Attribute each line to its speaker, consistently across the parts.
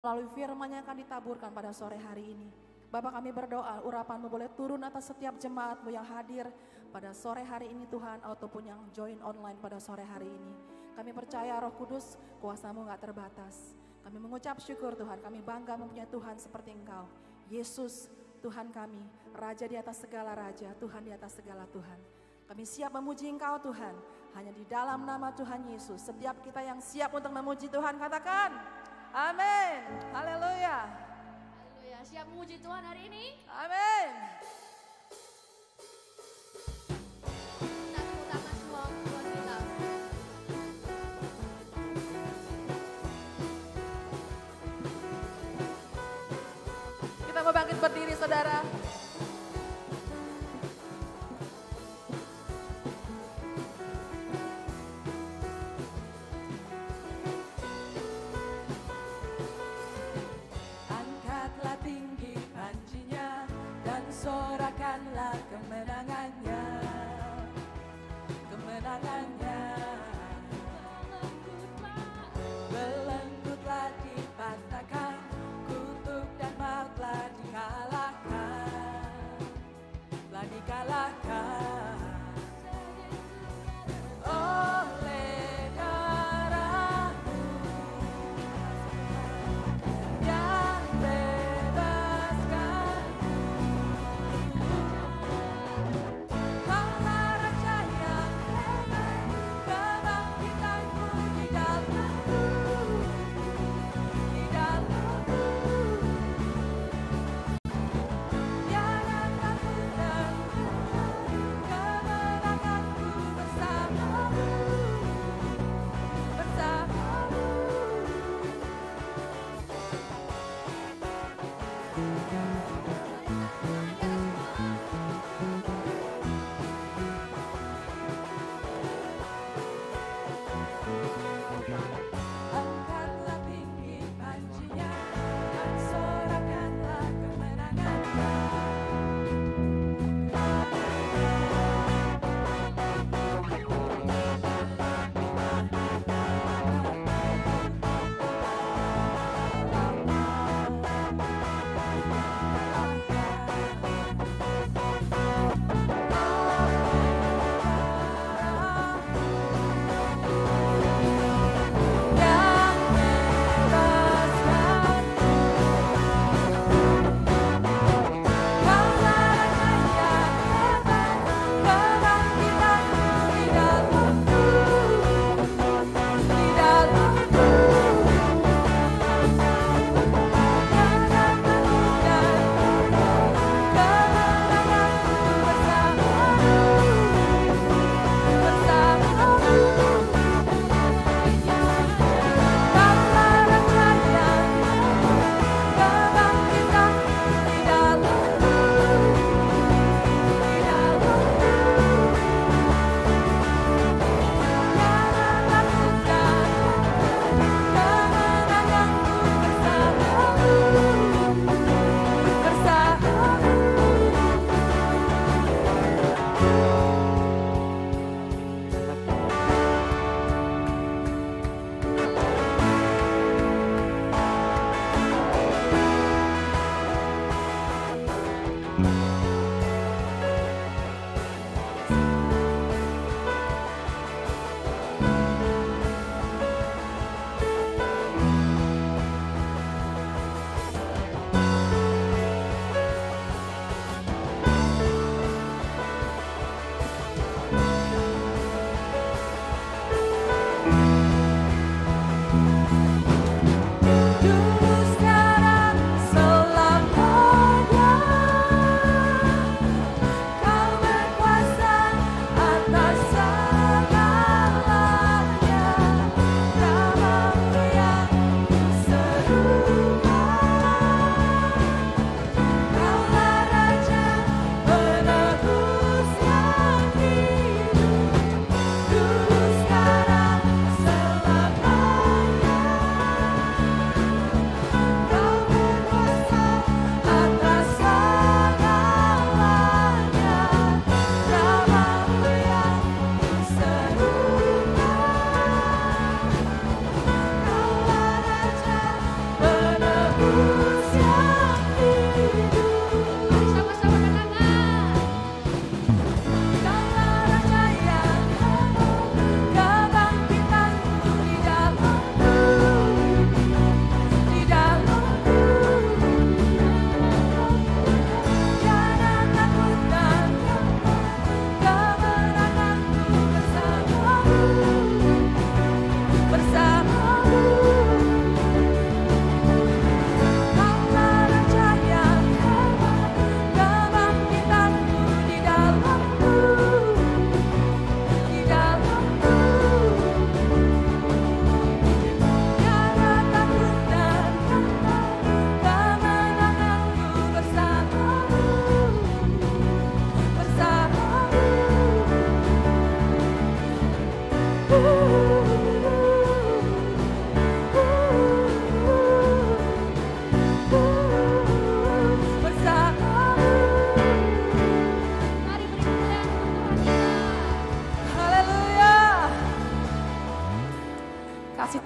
Speaker 1: Melalui firman yang akan ditaburkan pada sore hari ini. Bapak, kami berdoa urapan-Mu boleh turun atas setiap jemaat-Mu yang hadir pada sore hari ini Tuhan, ataupun yang join online pada sore hari ini. Kami percaya Roh Kudus, kuasa-Mu gak terbatas. Kami mengucap syukur Tuhan, kami bangga mempunyai Tuhan seperti Engkau. Yesus, Tuhan kami, Raja di atas segala Raja, Tuhan di atas segala Tuhan. Kami siap memuji Engkau Tuhan, hanya di dalam nama Tuhan Yesus. Setiap kita yang siap untuk memuji Tuhan, katakan amin. Haleluya.
Speaker 2: Haleluya. Siap memuji Tuhan hari ini?
Speaker 1: Amin.
Speaker 2: Kita tepuk tangan semua buat kita.
Speaker 1: Kita mau bangkit berdiri, saudara. Angkatlah tinggi pancinya dan sorakanlah kemenangannya, kemenangannya. Belenggutlah dipatahkan, kutuk dan mautlah dikalahkan.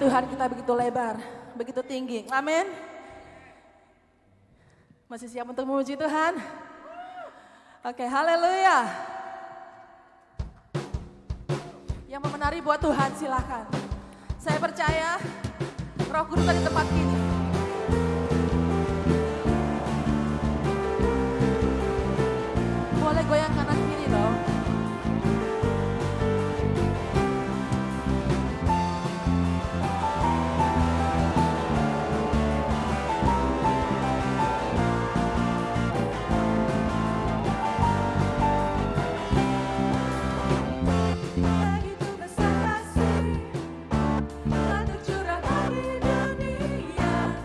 Speaker 1: Tuhan kita begitu lebar, begitu tinggi. Amin. Masih siap untuk memuji Tuhan? Oke, haleluya. Yang mau menari buat Tuhan silakan. Saya percaya Roh Kudus ada di tempat ini. Boleh goyang kanan kiri dong.
Speaker 3: Begitu besar kasih, tak tercurah bagi dunia.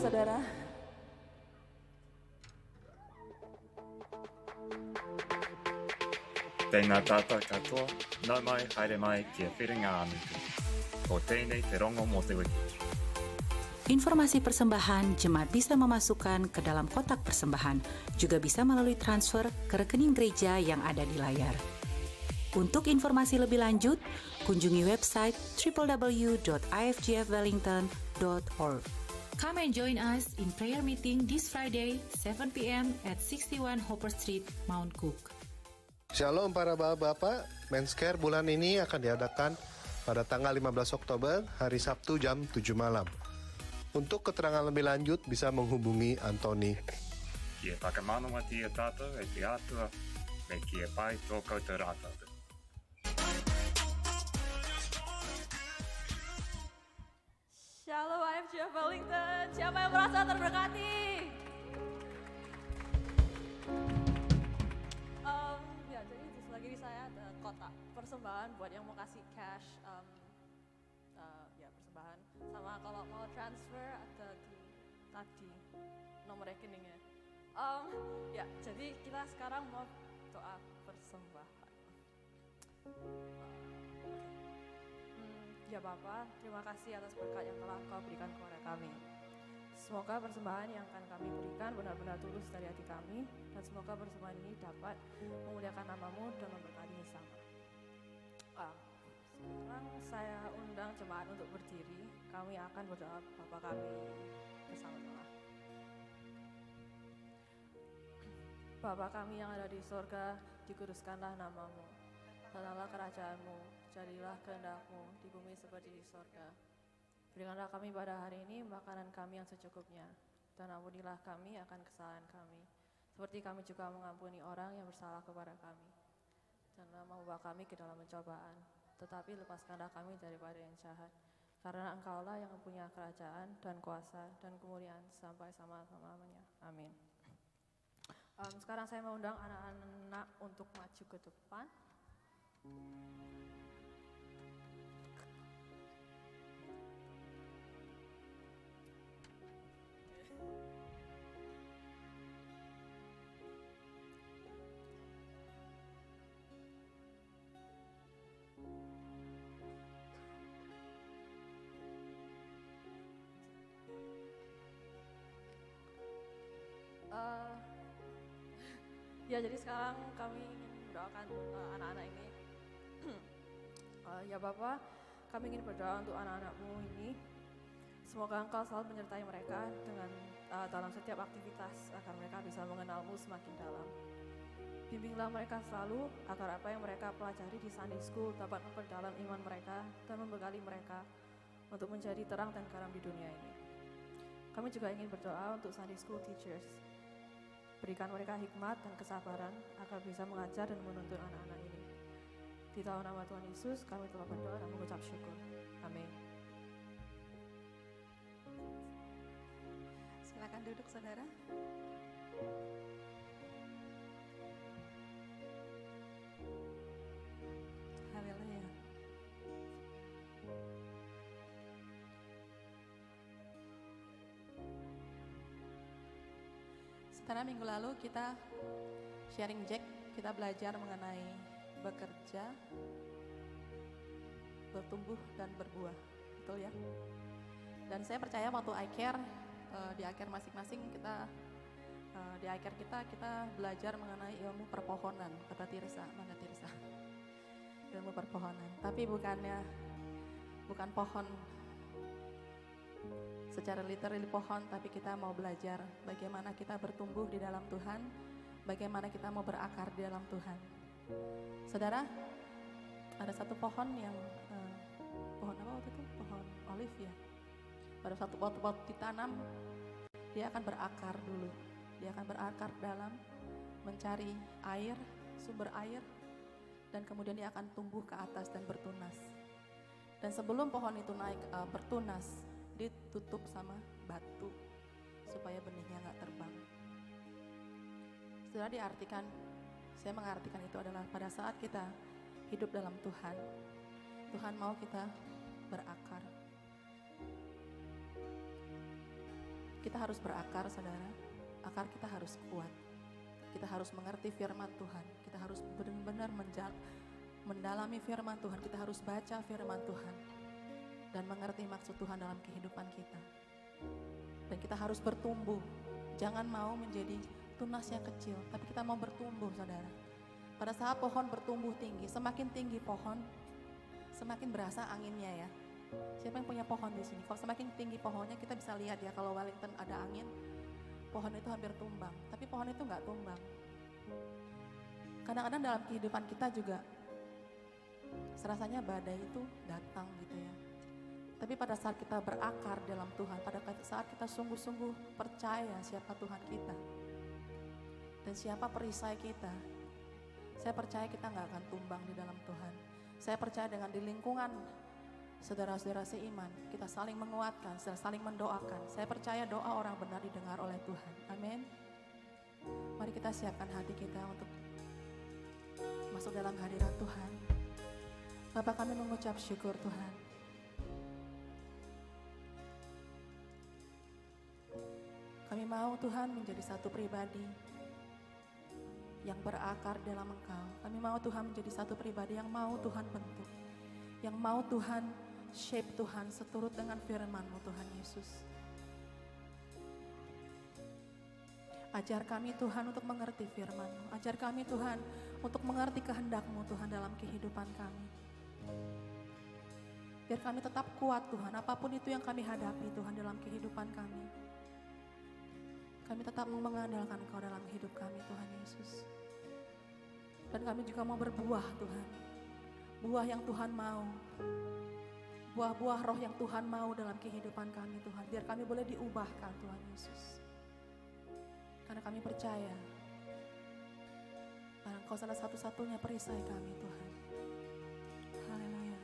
Speaker 1: saudara.
Speaker 3: Tēnā tātou katoa, nau mai haere mai kia whiringa anuku. Ko tēnei te rongo mō te wiki.
Speaker 4: Informasi persembahan jemaat bisa memasukkan ke dalam kotak persembahan, juga bisa melalui transfer ke rekening gereja yang ada di layar. Untuk informasi lebih lanjut, kunjungi website www.ifgfwellington.org. Come and join us in prayer meeting this Friday, 7 p.m. at 61 Hopper Street, Mount Cook.
Speaker 5: Shalom para bapak-bapak, Men's Care bulan ini akan diadakan pada tanggal 15 Oktober, hari Sabtu jam 7 malam. Untuk keterangan lebih lanjut bisa menghubungi Anthony.
Speaker 3: Kia whakamanawa tia tātou e te atua, me kia pai tōkau te rātātou.
Speaker 1: Shalom IFGF Wellington, siapa yang merasa terberkati? Ya, jadi di sebelah kiri saya ada kotak persembahan buat yang mau kasih cash, ya persembahan. Sama kalau mau transfer ada di tadi nomor rekeningnya. Ya, jadi kita sekarang mau doa persembahan. Ya Bapa, terima kasih atas berkat yang telah Engkau berikan kepada kami. Semoga persembahan yang akan kami berikan benar-benar tulus dari hati kami, dan semoga persembahan ini dapat memuliakan nama-Mu dan memberkati sesama. Sekarang saya undang jemaat untuk berdiri. Kami akan berdoa Bapa kami bersama-sama. Bapa kami yang ada di sorga, dikuduskanlah nama-Mu. Datanglah kerajaan-Mu. Jadilah kehendak-Mu di bumi seperti di sorga. Berikanlah kami pada hari ini makanan kami yang secukupnya, dan ampunilah kami akan kesalahan kami, seperti kami juga mengampuni orang yang bersalah kepada kami. Janganlah membawa kami ke dalam pencobaan, tetapi lepaskanlah kami daripada yang jahat, karena Engkaulah yang mempunyai kerajaan dan kuasa dan kemuliaan sampai selama-lamanya. Amin. Sekarang saya mengundang anak-anak untuk maju ke depan. Ya, jadi sekarang kami ingin mendoakan anak-anak ini. Ya Bapa, kami ingin berdoa untuk anak-anak-Mu ini. Semoga Engkau selalu menyertai mereka dengan dalam setiap aktivitas, agar mereka bisa mengenal-Mu semakin dalam. Bimbinglah mereka selalu agar apa yang mereka pelajari di Sunday School dapat memperdalam iman mereka dan membekali mereka untuk menjadi terang dan garam di dunia ini. Kami juga ingin berdoa untuk Sunday School teachers. Berikan mereka hikmat dan kesabaran agar bisa mengajar dan menuntun anak-anak ini. Di dalam nama Tuhan Yesus kami telah berdoa dan mengucap syukur. Amin. Silakan duduk saudara. Haleluya. Setelah minggu lalu kita sharing Jack, kita belajar mengenai bekerja, bertumbuh dan berbuah, betul ya? Dan saya percaya waktu iCare, di iCare masing-masing kita, di iCare kita belajar mengenai ilmu perpohonan, kata Tirsa, mana Tirsa? Ilmu perpohonan, tapi bukan pohon secara literally pohon, tapi kita mau belajar bagaimana kita bertumbuh di dalam Tuhan, bagaimana kita mau berakar di dalam Tuhan. Saudara, ada satu pohon yang pohon apa waktu itu? Pohon olive ya. Pada satu waktu ditanam, dia akan berakar dulu. Dia akan berakar dalam mencari air, sumber air, dan kemudian dia akan tumbuh ke atas dan bertunas. Dan sebelum pohon itu naik bertunas, ditutup sama batu supaya benihnya nggak terbang. Setelah diartikan, saya mengartikan itu adalah pada saat kita hidup dalam Tuhan, Tuhan mau kita berakar. Kita harus berakar, saudara. Akar kita harus kuat. Kita harus mengerti firman Tuhan. Kita harus benar-benar mendalami firman Tuhan. Kita harus baca firman Tuhan dan mengerti maksud Tuhan dalam kehidupan kita. Dan kita harus bertumbuh. Jangan mau menjadi tunas yang kecil, tapi kita mau bertumbuh, saudara. Pada saat pohon bertumbuh tinggi, semakin tinggi pohon, semakin berasa anginnya ya. Siapa yang punya pohon di sini? Kalau semakin tinggi pohonnya, kita bisa lihat ya, kalau Wellington ada angin, pohon itu hampir tumbang. Tapi pohon itu nggak tumbang. Kadang-kadang dalam kehidupan kita juga, serasanya badai itu datang gitu ya. Tapi pada saat kita berakar dalam Tuhan, pada saat kita sungguh-sungguh percaya siapa Tuhan kita, dan siapa perisai kita, saya percaya kita nggak akan tumbang di dalam Tuhan. Saya percaya dengan di lingkungan saudara-saudara seiman, kita saling menguatkan, saling mendoakan. Saya percaya doa orang benar didengar oleh Tuhan. Amin. Mari kita siapkan hati kita untuk masuk dalam hadirat Tuhan. Bapa, kami mengucap syukur Tuhan. Kami mau Tuhan menjadi satu pribadi yang berakar dalam Engkau. Kami mau Tuhan menjadi satu pribadi yang mau Tuhan bentuk, yang mau Tuhan shape Tuhan seturut dengan firman-Mu Tuhan Yesus. Ajar kami Tuhan untuk mengerti firman-Mu. Ajar kami Tuhan untuk mengerti kehendak-Mu Tuhan dalam kehidupan kami. Biar kami tetap kuat Tuhan, apapun itu yang kami hadapi Tuhan dalam kehidupan kami. Kami tetap mengandalkan Engkau dalam hidup kami Tuhan Yesus. Dan kami juga mau berbuah Tuhan. Buah yang Tuhan mau. Buah-buah roh yang Tuhan mau dalam kehidupan kami Tuhan. Biar kami boleh diubahkan Tuhan Yesus. Karena kami percaya karena Engkau salah satu-satunya perisai kami Tuhan. Haleluya.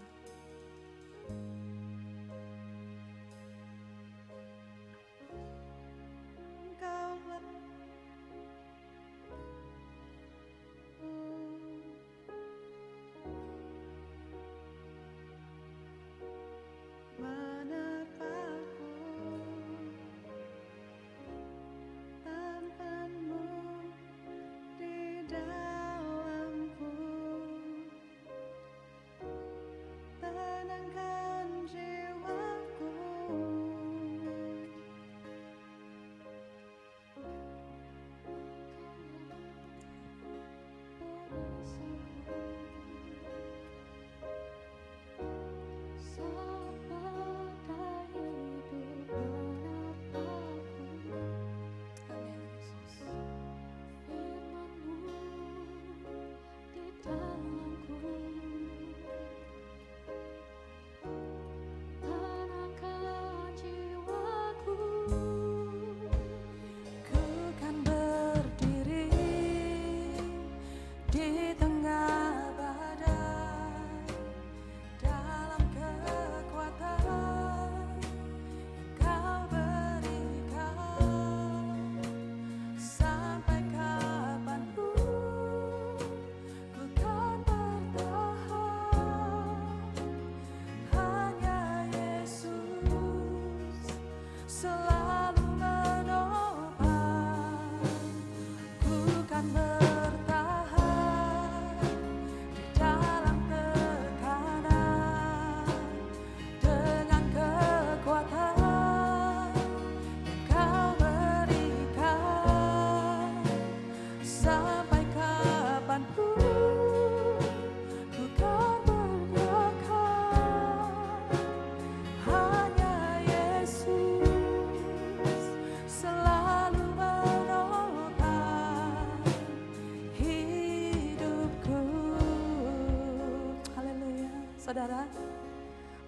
Speaker 1: Saudara,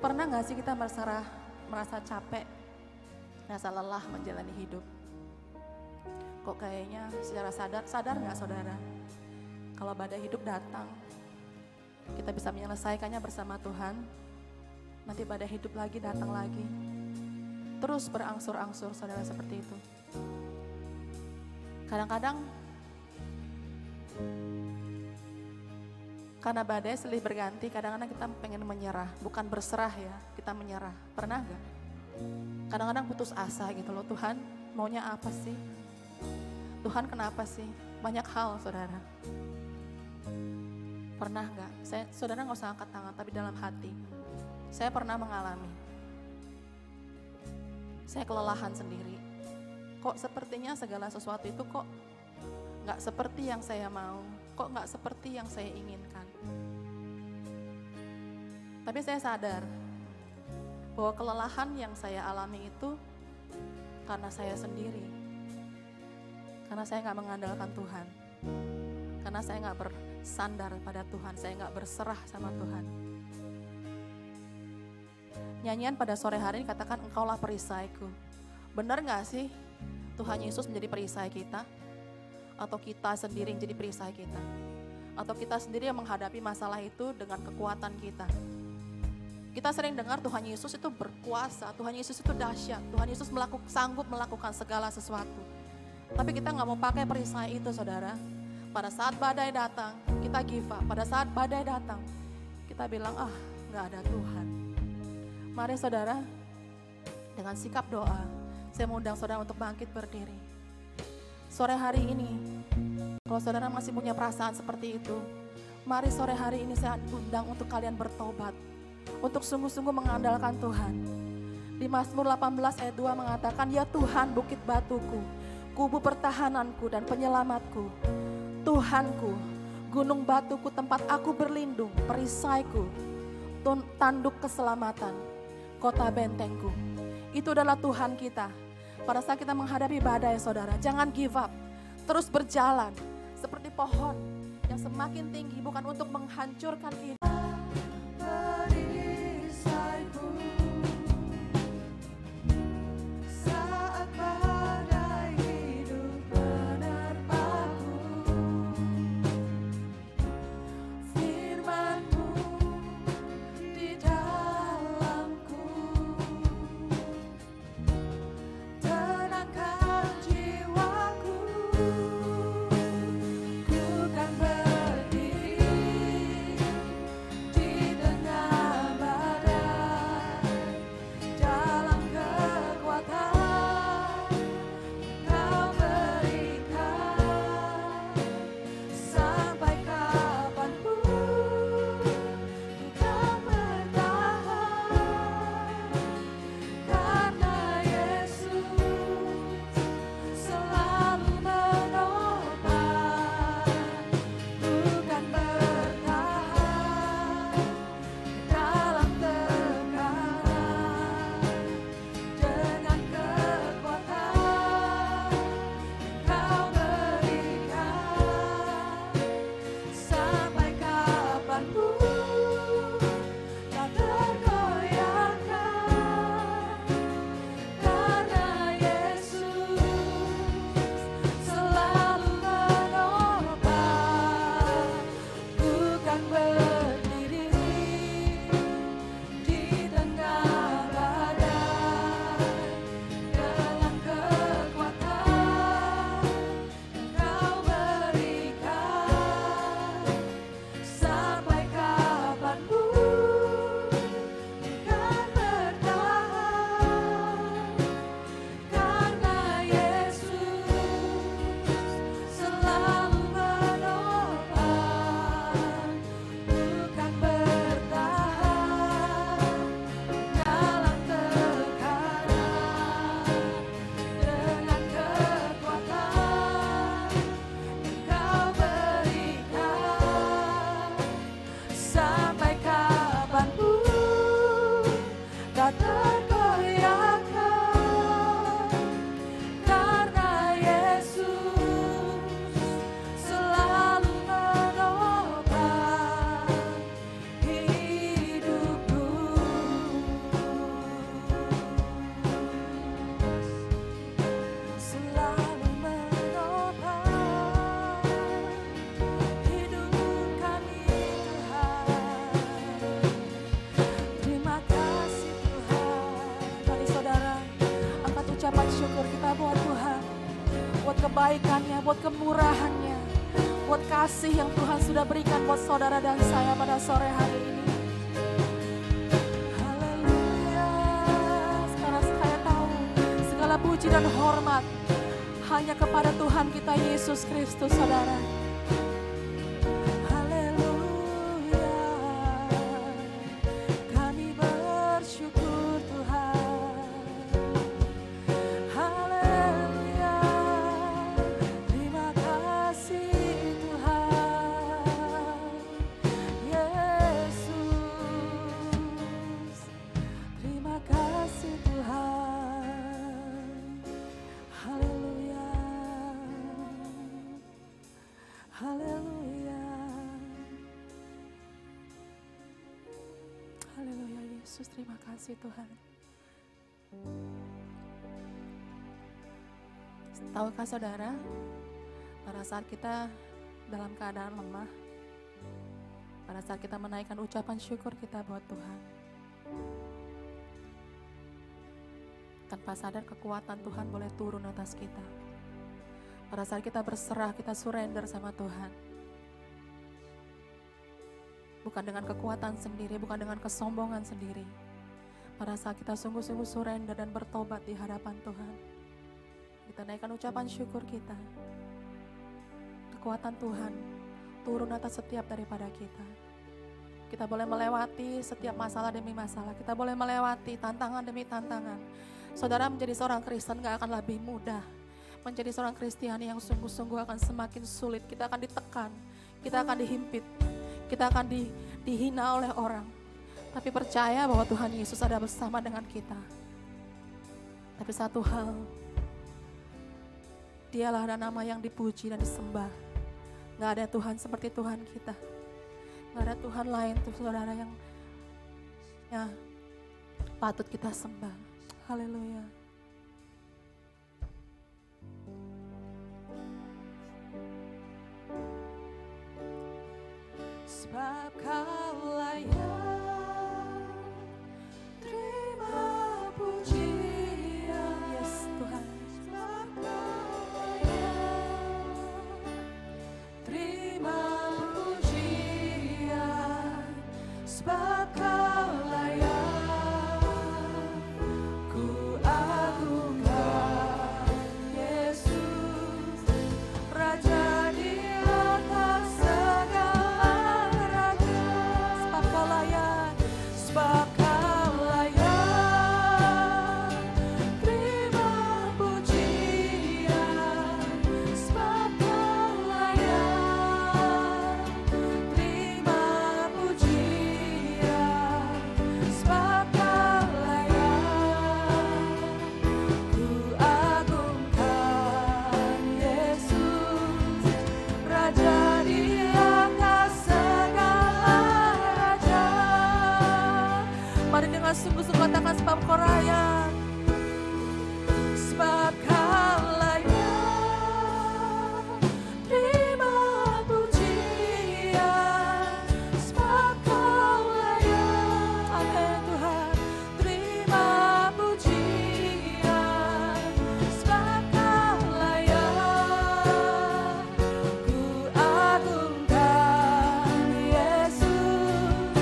Speaker 1: pernah gak sih kita merasa capek, merasa lelah menjalani hidup? Kok kayaknya secara sadar gak saudara? Kalau badai hidup datang, kita bisa menyelesaikannya bersama Tuhan. Nanti badai hidup lagi datang lagi. Terus berangsur-angsur saudara seperti itu. Kadang-kadang karena badai silih berganti, kadang-kadang kita pengen menyerah. Bukan berserah ya, kita menyerah. Pernah gak? Kadang-kadang putus asa gitu loh, Tuhan maunya apa sih? Tuhan kenapa sih? Banyak hal, saudara. Pernah nggak? Saudara nggak usah angkat tangan, tapi dalam hati. Saya pernah mengalami. Saya kelelahan sendiri. Kok sepertinya segala sesuatu itu kok nggak seperti yang saya mau. Kok nggak seperti yang saya inginkan. Tapi saya sadar bahwa kelelahan yang saya alami itu karena saya sendiri. Karena saya nggak mengandalkan Tuhan. Karena saya nggak bersandar pada Tuhan. Saya nggak berserah sama Tuhan. Nyanyian pada sore hari ini katakan engkaulah perisaiku. Benar nggak sih Tuhan Yesus menjadi perisai kita? Atau kita sendiri yang jadi perisai kita? Atau kita sendiri yang menghadapi masalah itu dengan kekuatan kita? Kita sering dengar Tuhan Yesus itu berkuasa, Tuhan Yesus itu dahsyat, Tuhan Yesus sanggup melakukan segala sesuatu. Tapi kita nggak mau pakai perisai itu, saudara. Pada saat badai datang, kita give up. Pada saat badai datang, kita bilang, nggak ada Tuhan. Mari saudara, dengan sikap doa, saya mengundang saudara untuk bangkit berdiri. Sore hari ini, kalau saudara masih punya perasaan seperti itu, mari sore hari ini saya undang untuk kalian bertobat. Untuk sungguh-sungguh mengandalkan Tuhan. Di Mazmur 18 ayat 2 mengatakan, ya Tuhan bukit batuku, kubu pertahananku dan penyelamatku. Tuhanku, gunung batuku tempat aku berlindung, perisaiku, tanduk keselamatan, kota bentengku. Itu adalah Tuhan kita. Pada saat kita menghadapi badai saudara, jangan give up. Terus berjalan seperti pohon yang semakin tinggi bukan untuk menghancurkan kita. Kebaikannya, buat kemurahannya, buat kasih yang Tuhan sudah berikan buat saudara dan saya pada sore hari ini. Haleluya. Sekarang saya tahu segala puji puji dan hormat hanya kepada Tuhan kita Yesus Kristus, saudara. Haleluya, kami bersyukur Tuhan. Haleluya, terima kasih Tuhan. Yesus, terima kasih Tuhan. Haleluya, haleluya, haleluya. Yesus, terima kasih Tuhan. Tahukah saudara, pada saat kita dalam keadaan lemah, pada saat kita menaikkan ucapan syukur kita buat Tuhan, tanpa sadar kekuatan Tuhan boleh turun atas kita. Pada saat kita berserah, kita surrender sama Tuhan. Bukan dengan kekuatan sendiri, bukan dengan kesombongan sendiri. Pada saat kita sungguh-sungguh surrender dan bertobat di hadapan Tuhan, kita naikkan ucapan syukur kita. Kekuatan Tuhan turun atas setiap daripada kita. Kita boleh melewati setiap masalah demi masalah. Kita boleh melewati tantangan demi tantangan. Saudara, menjadi seorang Kristen gak akan lebih mudah. Menjadi seorang Kristiani yang sungguh-sungguh akan semakin sulit. Kita akan ditekan, kita akan dihimpit, kita akan dihina oleh orang. Tapi percaya bahwa Tuhan Yesus ada bersama dengan kita. Tapi satu hal, Dialah nama yang dipuji dan disembah. Gak ada Tuhan seperti Tuhan kita. Gak ada Tuhan lain tuh saudara yang patut kita sembah. Haleluya. Sebab Kau layak terima pujian. Yes Tuhan. Sebab Kau layak terima pujian. Sebab Kau layak ku agungkan Yesus, Raja di atas segala raja. Sebab Kau layak, sebab Kau layak terima pujian. Sebab Kau layak terima pujian. Sebab Kau layak ku agungkan Yesus, Raja di atas segala raja. Mari dengan sungguh-sungguh katakan, sebab Kau layak, sebab Kau layak terima pujian. Sebab Kau layak, amin Tuhan, terima pujian. Sebab Kau layak ku agungkan Yesus,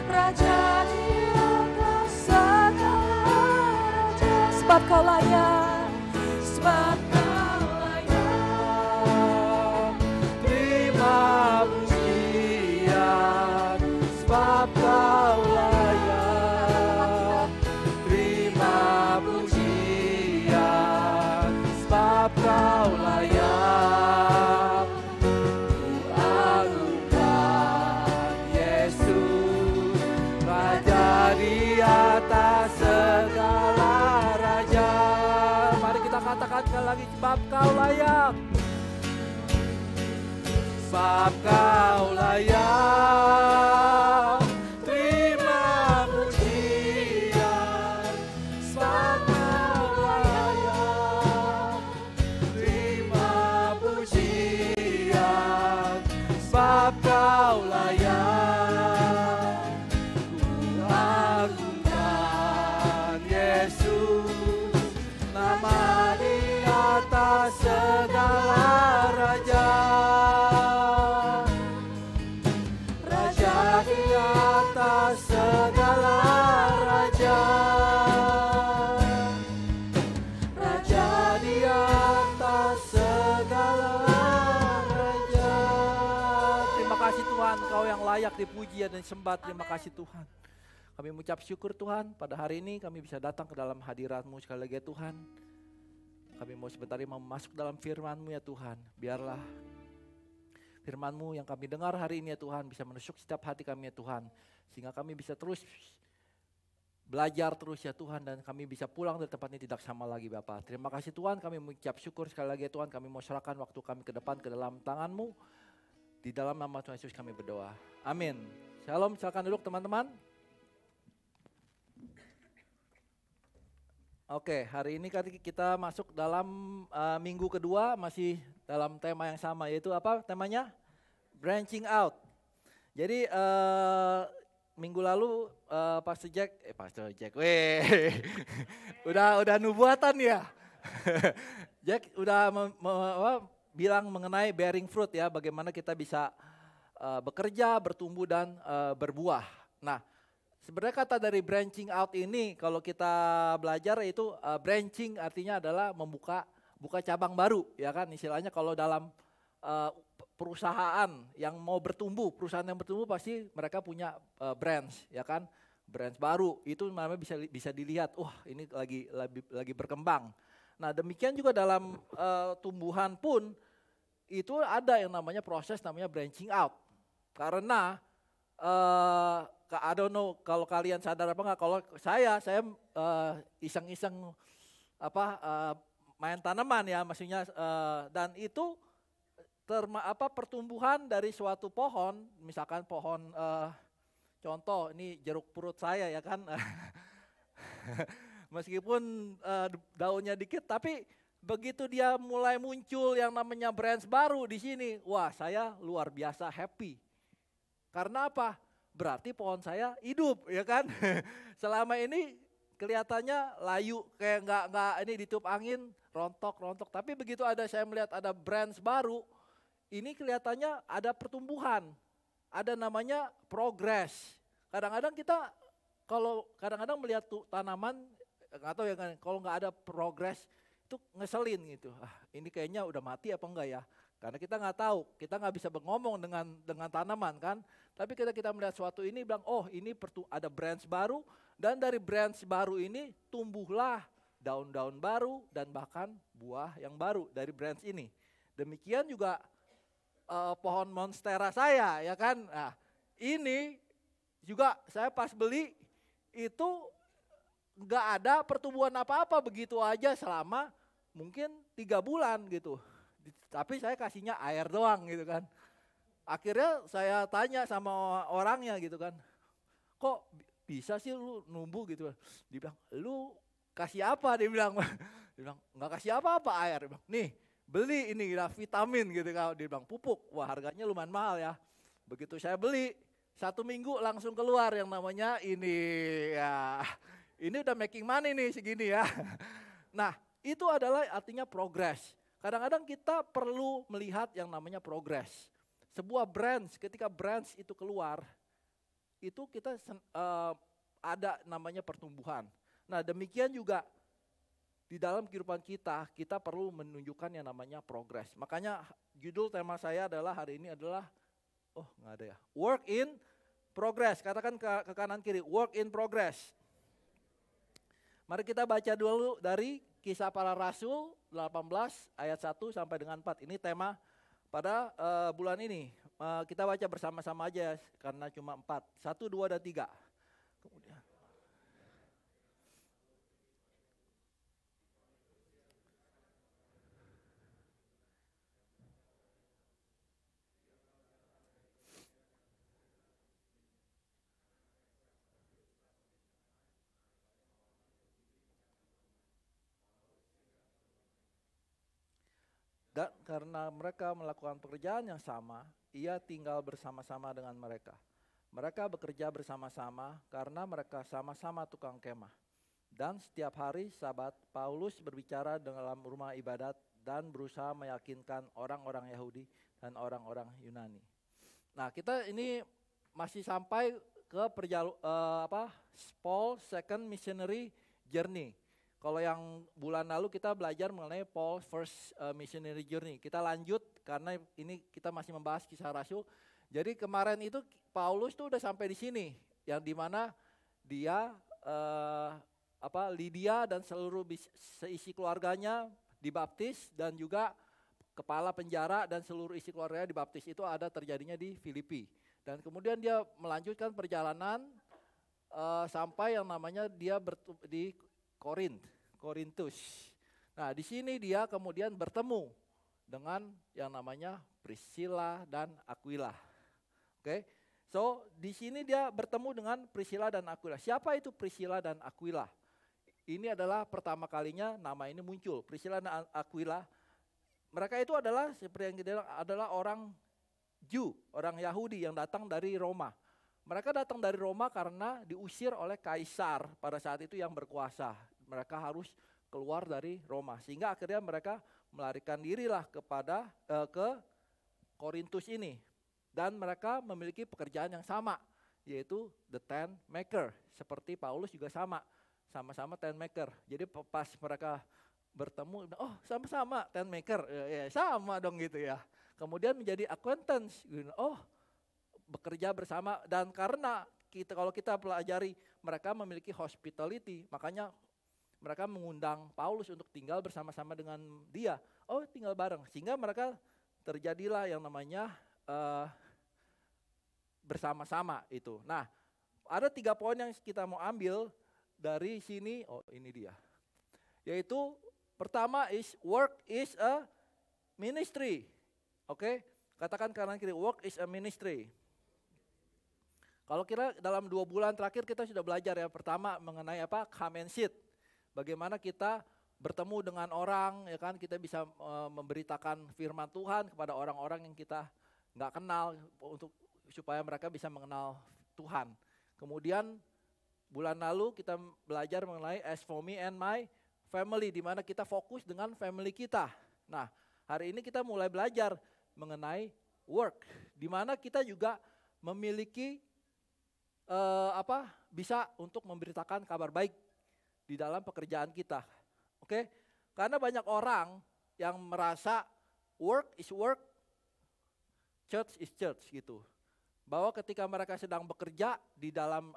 Speaker 1: Raja di atas segala raja. Sebab Kau layak, sebab Kau layak terima pujian. Sebab Kau layak terima pujian. Sebab Kau layak ku agungkan Yesus, Raja di atas segala raja. Mari kita katakan sekali lagi, sebab Kau layak, sebab Kau layak terima pujian. Sebab Kau layak terima pujian. Sebab Kau layak ku agungkan Yesus, nama di atas segala raja. Raja di atas segala raja. Raja
Speaker 6: yang layak dipuji dan disembah. Terima kasih Tuhan. Kami mengucap syukur Tuhan, pada hari ini kami bisa datang ke dalam hadirat-Mu sekali lagi ya Tuhan. Kami mau sebentar ini mau masuk dalam firman-Mu ya Tuhan. Biarlah firman-Mu yang kami dengar hari ini ya Tuhan bisa menusuk setiap hati kami ya Tuhan. Sehingga kami bisa terus belajar terus ya Tuhan, dan kami bisa pulang dari tempat ini tidak sama lagi Bapa. Terima kasih Tuhan, kami mengucap syukur sekali lagi ya Tuhan. Kami mau serahkan waktu kami ke depan ke dalam tangan-Mu. Di dalam nama Tuhan Yesus kami berdoa. Amin. Shalom, silakan duduk teman-teman. Oke, hari ini kita masuk dalam minggu kedua, masih dalam tema yang sama, yaitu apa temanya? Branching out. Jadi minggu lalu Pastor Jack, udah nubuatan ya. Jack udah bilang mengenai bearing fruit ya, bagaimana kita bisa bekerja, bertumbuh dan berbuah. Nah, sebenarnya kata dari branching out ini kalau kita belajar itu branching artinya adalah buka cabang baru ya kan, istilahnya kalau dalam perusahaan yang mau bertumbuh, perusahaan yang bertumbuh pasti mereka punya branch ya kan, branch baru itu namanya bisa dilihat, wah ini lagi berkembang. Nah demikian juga dalam tumbuhan pun itu ada yang namanya proses namanya branching out, karena I don't know kalau kalian sadar apa enggak, kalau saya iseng-iseng main tanaman ya maksudnya, dan itu pertumbuhan dari suatu pohon, misalkan pohon contoh ini jeruk purut saya ya kan. Meskipun daunnya dikit tapi begitu dia mulai muncul yang namanya branch baru di sini, wah saya luar biasa happy. Karena apa? Berarti pohon saya hidup ya kan. Selama ini kelihatannya layu kayak nggak ini ditiup angin rontok. Tapi begitu saya melihat ada branch baru, ini kelihatannya ada pertumbuhan, ada namanya progress. Kadang-kadang kita melihat tanaman nggak tahu ya kan, kalau nggak ada progress itu ngeselin gitu. Ini kayaknya udah mati apa enggak ya? Karena kita nggak tahu, kita nggak bisa ngomong dengan tanaman kan. Tapi kita melihat suatu ini bilang, oh ini ada branch baru, dan dari branch baru ini tumbuhlah daun-daun baru dan bahkan buah yang baru dari branch ini. Demikian juga pohon monstera saya ya kan. Nah ini juga saya pas beli itu nggak ada pertumbuhan apa-apa, begitu aja selama mungkin 3 bulan gitu. Tapi saya kasihnya air doang gitu kan. Akhirnya saya tanya sama orangnya gitu kan, kok bisa sih lu numbuh gitu. Dia bilang, lu kasih apa? Dia bilang nggak kasih apa-apa air. Dia bilang, nih beli ini lah vitamin gitu kan. Dia bilang pupuk, wah harganya lumayan mahal ya. Begitu saya beli, 1 minggu langsung keluar yang namanya ini ya. Ini udah making money nih segini ya. Nah itu adalah artinya progress. Kadang-kadang kita perlu melihat yang namanya progress. Sebuah branch, ketika branch itu keluar, itu kita ada namanya pertumbuhan. Nah demikian juga di dalam kehidupan kita perlu menunjukkan yang namanya progress. Makanya judul tema saya adalah hari ini adalah, nggak ada ya, work in progress. Katakan ke kanan kiri, work in progress. Mari kita baca dulu dari Kisah Para Rasul 18 ayat 1 sampai dengan 4. Ini tema pada bulan ini. Kita baca bersama-sama aja karena cuma 4. 1, 2, dan 3. Kemudian. Dan karena mereka melakukan pekerjaan yang sama, ia tinggal bersama-sama dengan mereka. Mereka bekerja bersama-sama karena mereka sama-sama tukang kemah. Dan setiap hari Sabat, Paulus berbicara dalam rumah ibadat dan berusaha meyakinkan orang-orang Yahudi dan orang-orang Yunani. Nah kita ini masih sampai ke Paul Second Missionary Journey. Kalau yang bulan lalu kita belajar mengenai Paul First Missionary Journey. Kita lanjut karena ini kita masih membahas Kisah Rasul. Jadi kemarin itu Paulus tuh udah sampai di sini, yang dimana dia Lydia dan seluruh seisi keluarganya dibaptis, dan juga kepala penjara dan seluruh isi keluarganya dibaptis. Itu ada terjadinya di Filipi. Dan kemudian dia melanjutkan perjalanan sampai yang namanya dia di Korintus. Nah, di sini dia kemudian bertemu dengan yang namanya Priscilla dan Aquila. Oke. So, di sini dia bertemu dengan Priscilla dan Aquila. Siapa itu Priscilla dan Aquila? Ini adalah pertama kalinya nama ini muncul, Priscilla dan Aquila. Mereka itu adalah seperti yang kita bilang, adalah orang Jew, orang Yahudi yang datang dari Roma. Mereka datang dari Roma karena diusir oleh kaisar pada saat itu yang berkuasa. Mereka harus keluar dari Roma, sehingga akhirnya mereka melarikan dirilah ke Korintus ini. Dan mereka memiliki pekerjaan yang sama, yaitu the tent maker. Seperti Paulus juga sama-sama tent maker. Jadi pas mereka bertemu, oh sama-sama tent maker, ya sama dong gitu ya. Kemudian menjadi acquaintance, oh bekerja bersama. Dan karena kalau kita pelajari, mereka memiliki hospitality, makanya mereka mengundang Paulus untuk tinggal bersama-sama dengan dia. Oh tinggal bareng, sehingga mereka terjadilah yang namanya bersama-sama itu. Nah, ada 3 poin yang kita mau ambil dari sini. Oh, ini dia. Yaitu pertama work is a ministry. Oke? Katakan kanan kiri, work is a ministry. Kalau kira dalam 2 bulan terakhir kita sudah belajar ya, pertama mengenai come and sit. Bagaimana kita bertemu dengan orang, ya kan, kita bisa memberitakan firman Tuhan kepada orang-orang yang kita nggak kenal supaya mereka bisa mengenal Tuhan. Kemudian bulan lalu kita belajar mengenai as for me and my family, di mana kita fokus dengan family kita. Nah, hari ini kita mulai belajar mengenai work, di mana kita juga memiliki bisa untuk memberitakan kabar baik di dalam pekerjaan kita. Oke? Karena banyak orang yang merasa work is work, church is church gitu. Bahwa ketika mereka sedang bekerja di dalam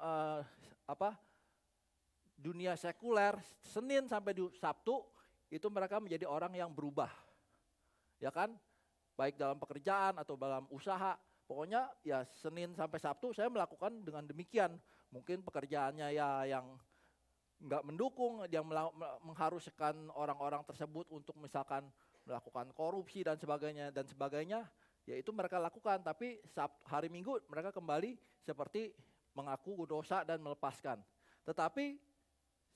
Speaker 6: dunia sekuler, Senin sampai Sabtu, itu mereka menjadi orang yang berubah. Ya kan? Baik dalam pekerjaan atau dalam usaha. Pokoknya ya Senin sampai Sabtu saya melakukan dengan demikian. Mungkin pekerjaannya ya yang nggak mendukung, yang mengharuskan orang-orang tersebut untuk misalkan melakukan korupsi dan sebagainya. Ya itu mereka lakukan, tapi hari Minggu mereka kembali seperti mengaku dosa dan melepaskan. Tetapi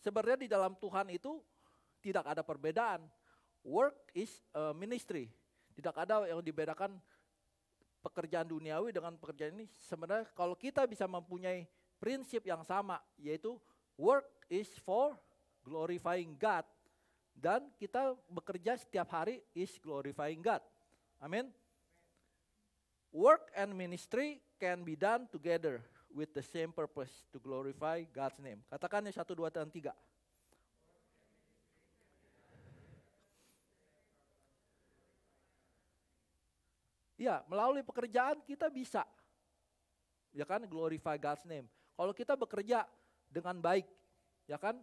Speaker 6: sebenarnya di dalam Tuhan itu tidak ada perbedaan. Work is a ministry. Tidak ada yang dibedakan pekerjaan duniawi dengan pekerjaan ini. Sebenarnya kalau kita bisa mempunyai prinsip yang sama, yaitu work is for glorifying God. Dan kita bekerja setiap hari is glorifying God. Amin. Work and ministry can be done together with the same purpose to glorify God's name. Katakan 1, 2, dan 3. Ya, melalui pekerjaan kita bisa, ya kan, glorify God's name. Kalau kita bekerja dengan baik, ya kan,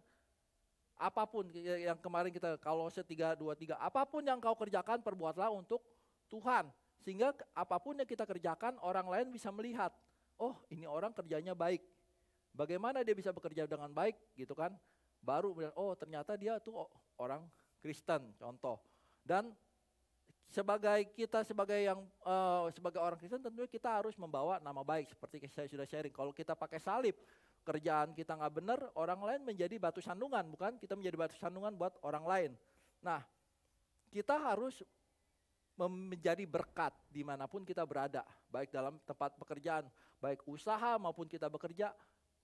Speaker 6: apapun yang kemarin kita Kolose 3:23, apapun yang kau kerjakan perbuatlah untuk Tuhan. Sehingga apapun yang kita kerjakan orang lain bisa melihat, oh ini orang kerjanya baik. Bagaimana dia bisa bekerja dengan baik gitu kan. Baru oh ternyata dia tuh orang Kristen contoh. Dan sebagai orang Kristen tentunya kita harus membawa nama baik. Seperti saya sudah sharing, kalau kita pakai salib, kerjaan kita nggak benar, orang lain menjadi batu sandungan, bukan? Kita menjadi batu sandungan buat orang lain. Nah, kita harus menjadi berkat dimanapun kita berada, baik dalam tempat pekerjaan, baik usaha maupun kita bekerja,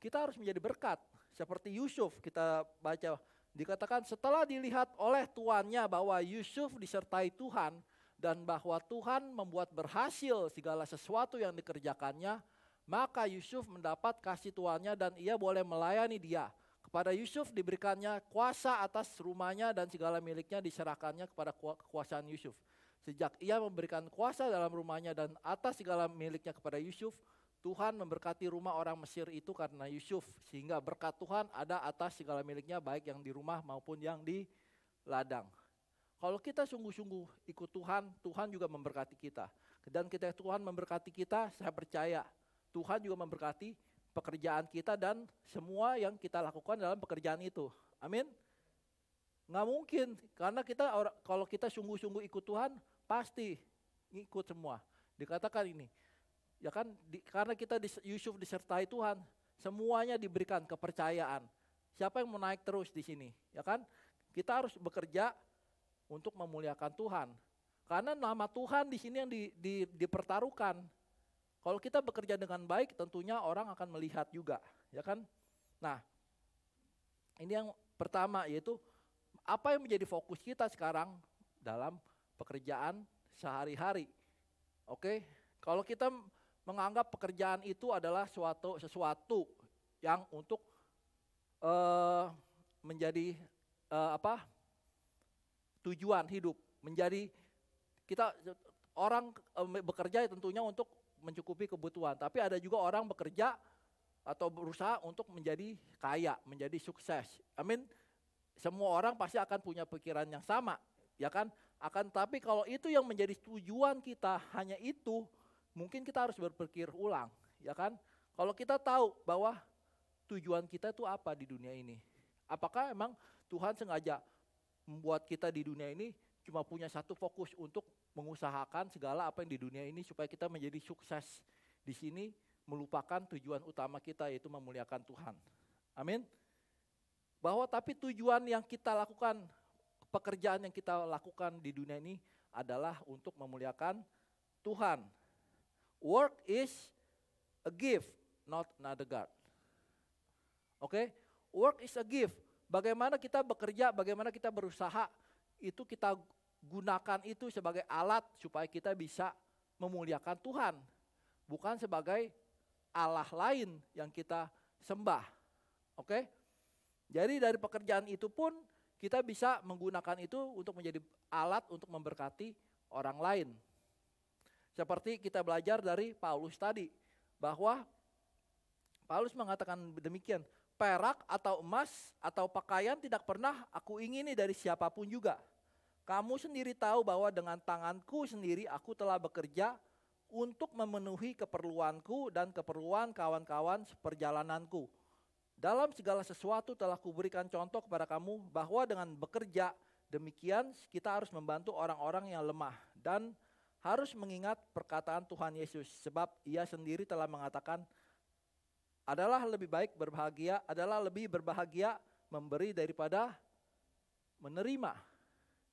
Speaker 6: kita harus menjadi berkat. Seperti Yusuf kita baca, dikatakan setelah dilihat oleh tuannya bahwa Yusuf disertai Tuhan dan bahwa Tuhan membuat berhasil segala sesuatu yang dikerjakannya, maka Yusuf mendapat kasih tuannya dan ia boleh melayani dia. Kepada Yusuf diberikannya kuasa atas rumahnya dan segala miliknya diserahkannya kepada kekuasaan Yusuf. Sejak ia memberikan kuasa dalam rumahnya dan atas segala miliknya kepada Yusuf, Tuhan memberkati rumah orang Mesir itu karena Yusuf. Sehingga berkat Tuhan ada atas segala miliknya, baik yang di rumah maupun yang di ladang. Kalau kita sungguh-sungguh ikut Tuhan, Tuhan juga memberkati kita. Dan ketika Tuhan memberkati kita, saya percaya Tuhan juga memberkati pekerjaan kita dan semua yang kita lakukan dalam pekerjaan itu. Amin. Nggak mungkin, karena kalau kita sungguh-sungguh ikut Tuhan, pasti ikut semua. Dikatakan ini, ya kan, karena kita Yusuf disertai Tuhan, semuanya diberikan kepercayaan. Siapa yang mau naik terus di sini, ya kan? Kita harus bekerja untuk memuliakan Tuhan. Karena nama Tuhan di sini yang dipertaruhkan. Kalau kita bekerja dengan baik, tentunya orang akan melihat juga, ya kan? Nah, ini yang pertama, yaitu apa yang menjadi fokus kita sekarang dalam pekerjaan sehari-hari. Oke, kalau kita menganggap pekerjaan itu adalah sesuatu yang untuk menjadi tujuan hidup, menjadi kita orang bekerja tentunya untuk mencukupi kebutuhan, tapi ada juga orang bekerja atau berusaha untuk menjadi kaya, menjadi sukses. Amin. Semua orang pasti akan punya pikiran yang sama, ya kan? Tapi kalau itu yang menjadi tujuan kita hanya itu, mungkin kita harus berpikir ulang, ya kan? Kalau kita tahu bahwa tujuan kita itu apa di dunia ini, apakah emang Tuhan sengaja membuat kita di dunia ini cuma punya satu fokus untuk mengusahakan segala apa yang di dunia ini supaya kita menjadi sukses di sini, melupakan tujuan utama kita yaitu memuliakan Tuhan. Amin. Bahwa tapi tujuan yang kita lakukan, pekerjaan yang kita lakukan di dunia ini adalah untuk memuliakan Tuhan. Work is a gift, not another God. Oke, work is a gift. Bagaimana kita bekerja, bagaimana kita berusaha, itu kita gunakan itu sebagai alat supaya kita bisa memuliakan Tuhan. Bukan sebagai Allah lain yang kita sembah. Oke? Jadi dari pekerjaan itu pun kita bisa menggunakan itu untuk menjadi alat untuk memberkati orang lain. Seperti kita belajar dari Paulus tadi, bahwa Paulus mengatakan demikian, perak atau emas atau pakaian tidak pernah aku ingini dari siapapun juga. Kamu sendiri tahu bahwa dengan tanganku sendiri aku telah bekerja untuk memenuhi keperluanku dan keperluan kawan-kawan seperjalananku. Dalam segala sesuatu telah kuberikan contoh kepada kamu bahwa dengan bekerja demikian kita harus membantu orang-orang yang lemah dan harus mengingat perkataan Tuhan Yesus, sebab ia sendiri telah mengatakan adalah lebih berbahagia memberi daripada menerima.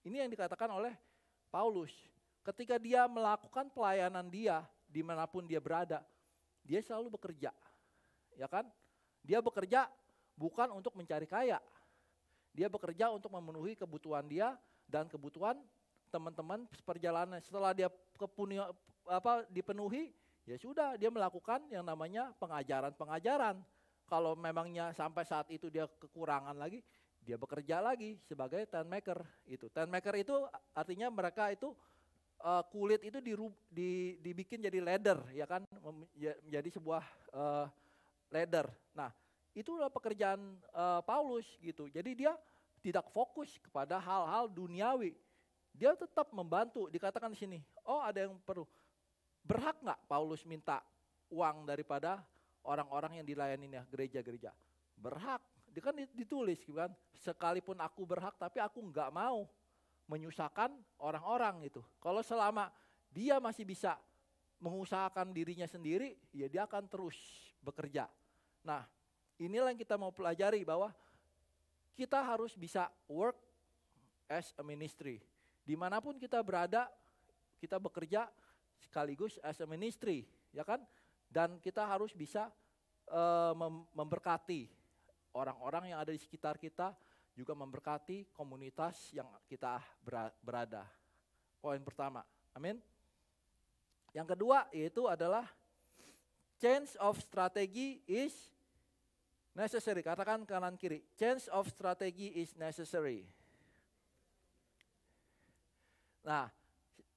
Speaker 6: Ini yang dikatakan oleh Paulus. Ketika dia melakukan pelayanan dia dimanapun dia berada, dia selalu bekerja, ya kan? Dia bekerja bukan untuk mencari kaya. Dia bekerja untuk memenuhi kebutuhan dia dan kebutuhan teman-teman perjalanan. Setelah dia dipenuhi, ya sudah dia melakukan yang namanya pengajaran-pengajaran. Kalau memangnya sampai saat itu dia kekurangan lagi, dia bekerja lagi sebagai tent maker. Tent maker itu artinya mereka itu kulit itu dibikin jadi leather, ya kan, menjadi sebuah leather. Nah, itulah pekerjaan Paulus gitu. Jadi dia tidak fokus kepada hal-hal duniawi. Dia tetap membantu. Dikatakan di sini, oh ada yang perlu. Berhak nggak Paulus minta uang daripada orang-orang yang dilayaninya, gereja-gereja? Berhak. Dia kan ditulis kan, sekalipun aku berhak tapi aku nggak mau menyusahkan orang-orang itu. Kalau selama dia masih bisa mengusahakan dirinya sendiri, ya dia akan terus bekerja. Nah, inilah yang kita mau pelajari, bahwa kita harus bisa work as a ministry. Dimanapun kita berada, kita bekerja sekaligus as a ministry, ya kan? Dan kita harus bisa memberkati orang-orang yang ada di sekitar kita, juga memberkati komunitas yang kita berada. Poin pertama, amin. Yang kedua yaitu adalah change of strategy is necessary. Katakan kanan kiri, change of strategy is necessary. Nah,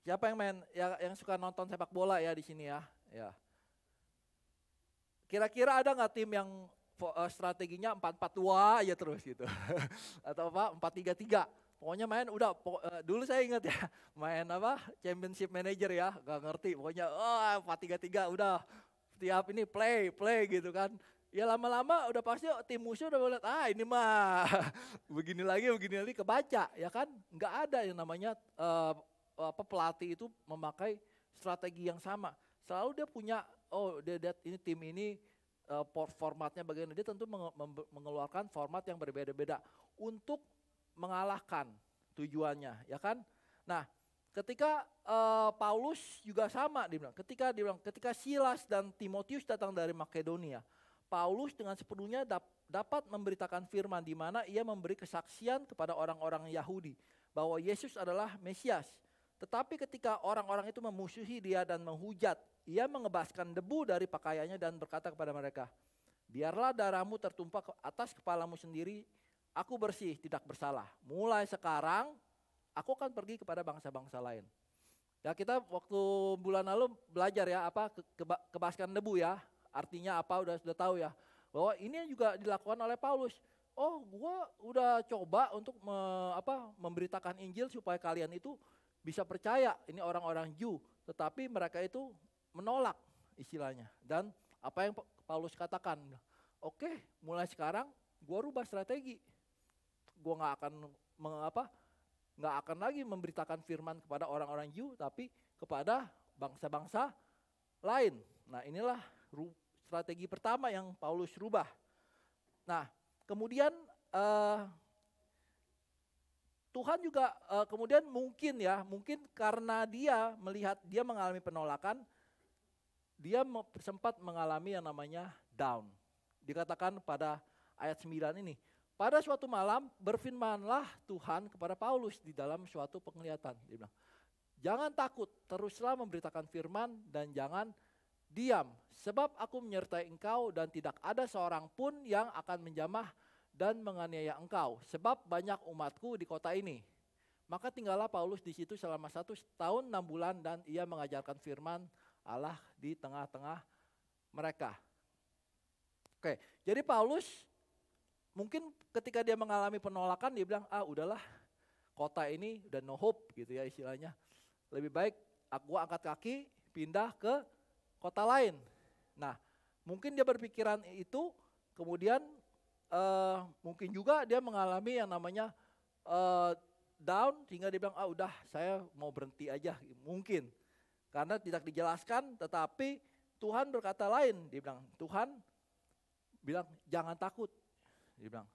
Speaker 6: Siapa yang main, yang suka nonton sepak bola ya di sini ya? Ya. Kira-kira ada nggak tim yang strateginya 4-4-2 aja terus gitu? Atau apa 4-3-3? Pokoknya main udah, dulu saya ingat ya, main apa championship manager ya, gak ngerti. Pokoknya 4-3-3 udah tiap ini play gitu kan. Ya lama-lama udah pasti tim musuh udah melihat, ini mah begini lagi kebaca ya kan. Nggak ada yang namanya pelatih itu memakai strategi yang sama. Selalu dia punya, ini tim ini formatnya bagaimana. Dia tentu mengeluarkan format yang berbeda-beda untuk mengalahkan tujuannya, ya kan? Nah, ketika Paulus juga sama, dia bilang, ketika Silas dan Timotius datang dari Makedonia, Paulus dengan sepenuhnya dapat memberitakan firman di mana ia memberi kesaksian kepada orang-orang Yahudi bahwa Yesus adalah Mesias. Tetapi ketika orang-orang itu memusuhi dia dan menghujat, ia mengebaskan debu dari pakaiannya dan berkata kepada mereka, biarlah darahmu tertumpah ke atas kepalamu sendiri, aku bersih, tidak bersalah. Mulai sekarang, aku akan pergi kepada bangsa-bangsa lain. Ya kita waktu bulan lalu belajar ya, apa kebaskan debu ya. Artinya apa sudah tahu ya. Bahwa ini juga dilakukan oleh Paulus. Gua udah coba untuk memberitakan Injil supaya kalian itu bisa percaya. Ini orang-orang Jew. Tetapi mereka itu menolak istilahnya. Dan apa yang Paulus katakan. Oke, mulai sekarang gua rubah strategi. Gue nggak akan lagi memberitakan firman kepada orang-orang Jew, tapi kepada bangsa-bangsa lain. Nah inilah strategi pertama yang Paulus rubah. Nah kemudian Tuhan juga kemudian mungkin karena dia melihat dia mengalami penolakan, dia sempat mengalami yang namanya down. Dikatakan pada ayat 9 ini. Pada suatu malam berfirmanlah Tuhan kepada Paulus di dalam suatu penglihatan. Dia bilang, jangan takut, teruslah memberitakan firman dan jangan diam. Sebab aku menyertai engkau dan tidak ada seorang pun yang akan menjamah dan menganiaya engkau. Sebab banyak umatku di kota ini. Maka tinggallah Paulus di situ selama 1 tahun 6 bulan dan ia mengajarkan firman Allah di tengah-tengah mereka. Oke, jadi Paulus mungkin ketika dia mengalami penolakan dia bilang, udahlah kota ini udah no hope gitu ya istilahnya. Lebih baik aku angkat kaki pindah ke kota lain. Nah mungkin dia berpikiran itu, kemudian mungkin juga dia mengalami yang namanya down sehingga dia bilang, udah saya mau berhenti aja mungkin. Karena tidak dijelaskan tetapi Tuhan berkata lain. Dia bilang, Tuhan bilang jangan takut. Dia bilang,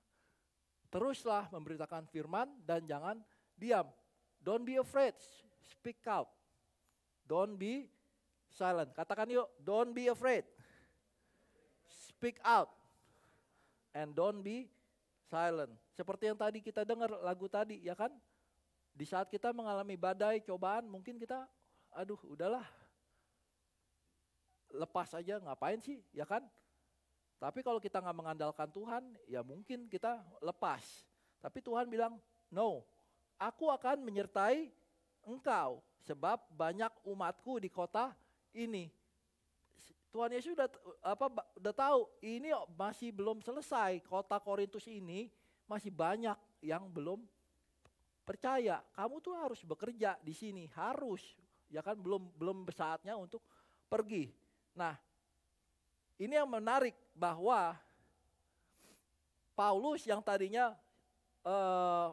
Speaker 6: teruslah memberitakan firman dan jangan diam. Don't be afraid, speak out. Don't be silent. Katakan yuk, don't be afraid. Speak out. And don't be silent. Seperti yang tadi kita dengar lagu tadi ya kan. Di saat kita mengalami badai, cobaan, mungkin kita, udahlah. Lepas aja, ngapain sih ya kan. Tapi kalau kita nggak mengandalkan Tuhan, ya mungkin kita lepas. Tapi Tuhan bilang, no, aku akan menyertai engkau. Sebab banyak umatku di kota ini. Tuhan Yesus udah tahu, ini masih belum selesai. Kota Korintus ini masih banyak yang belum percaya. Kamu tuh harus bekerja di sini, harus. Ya kan, belum saatnya untuk pergi. Nah, ini yang menarik bahwa Paulus yang tadinya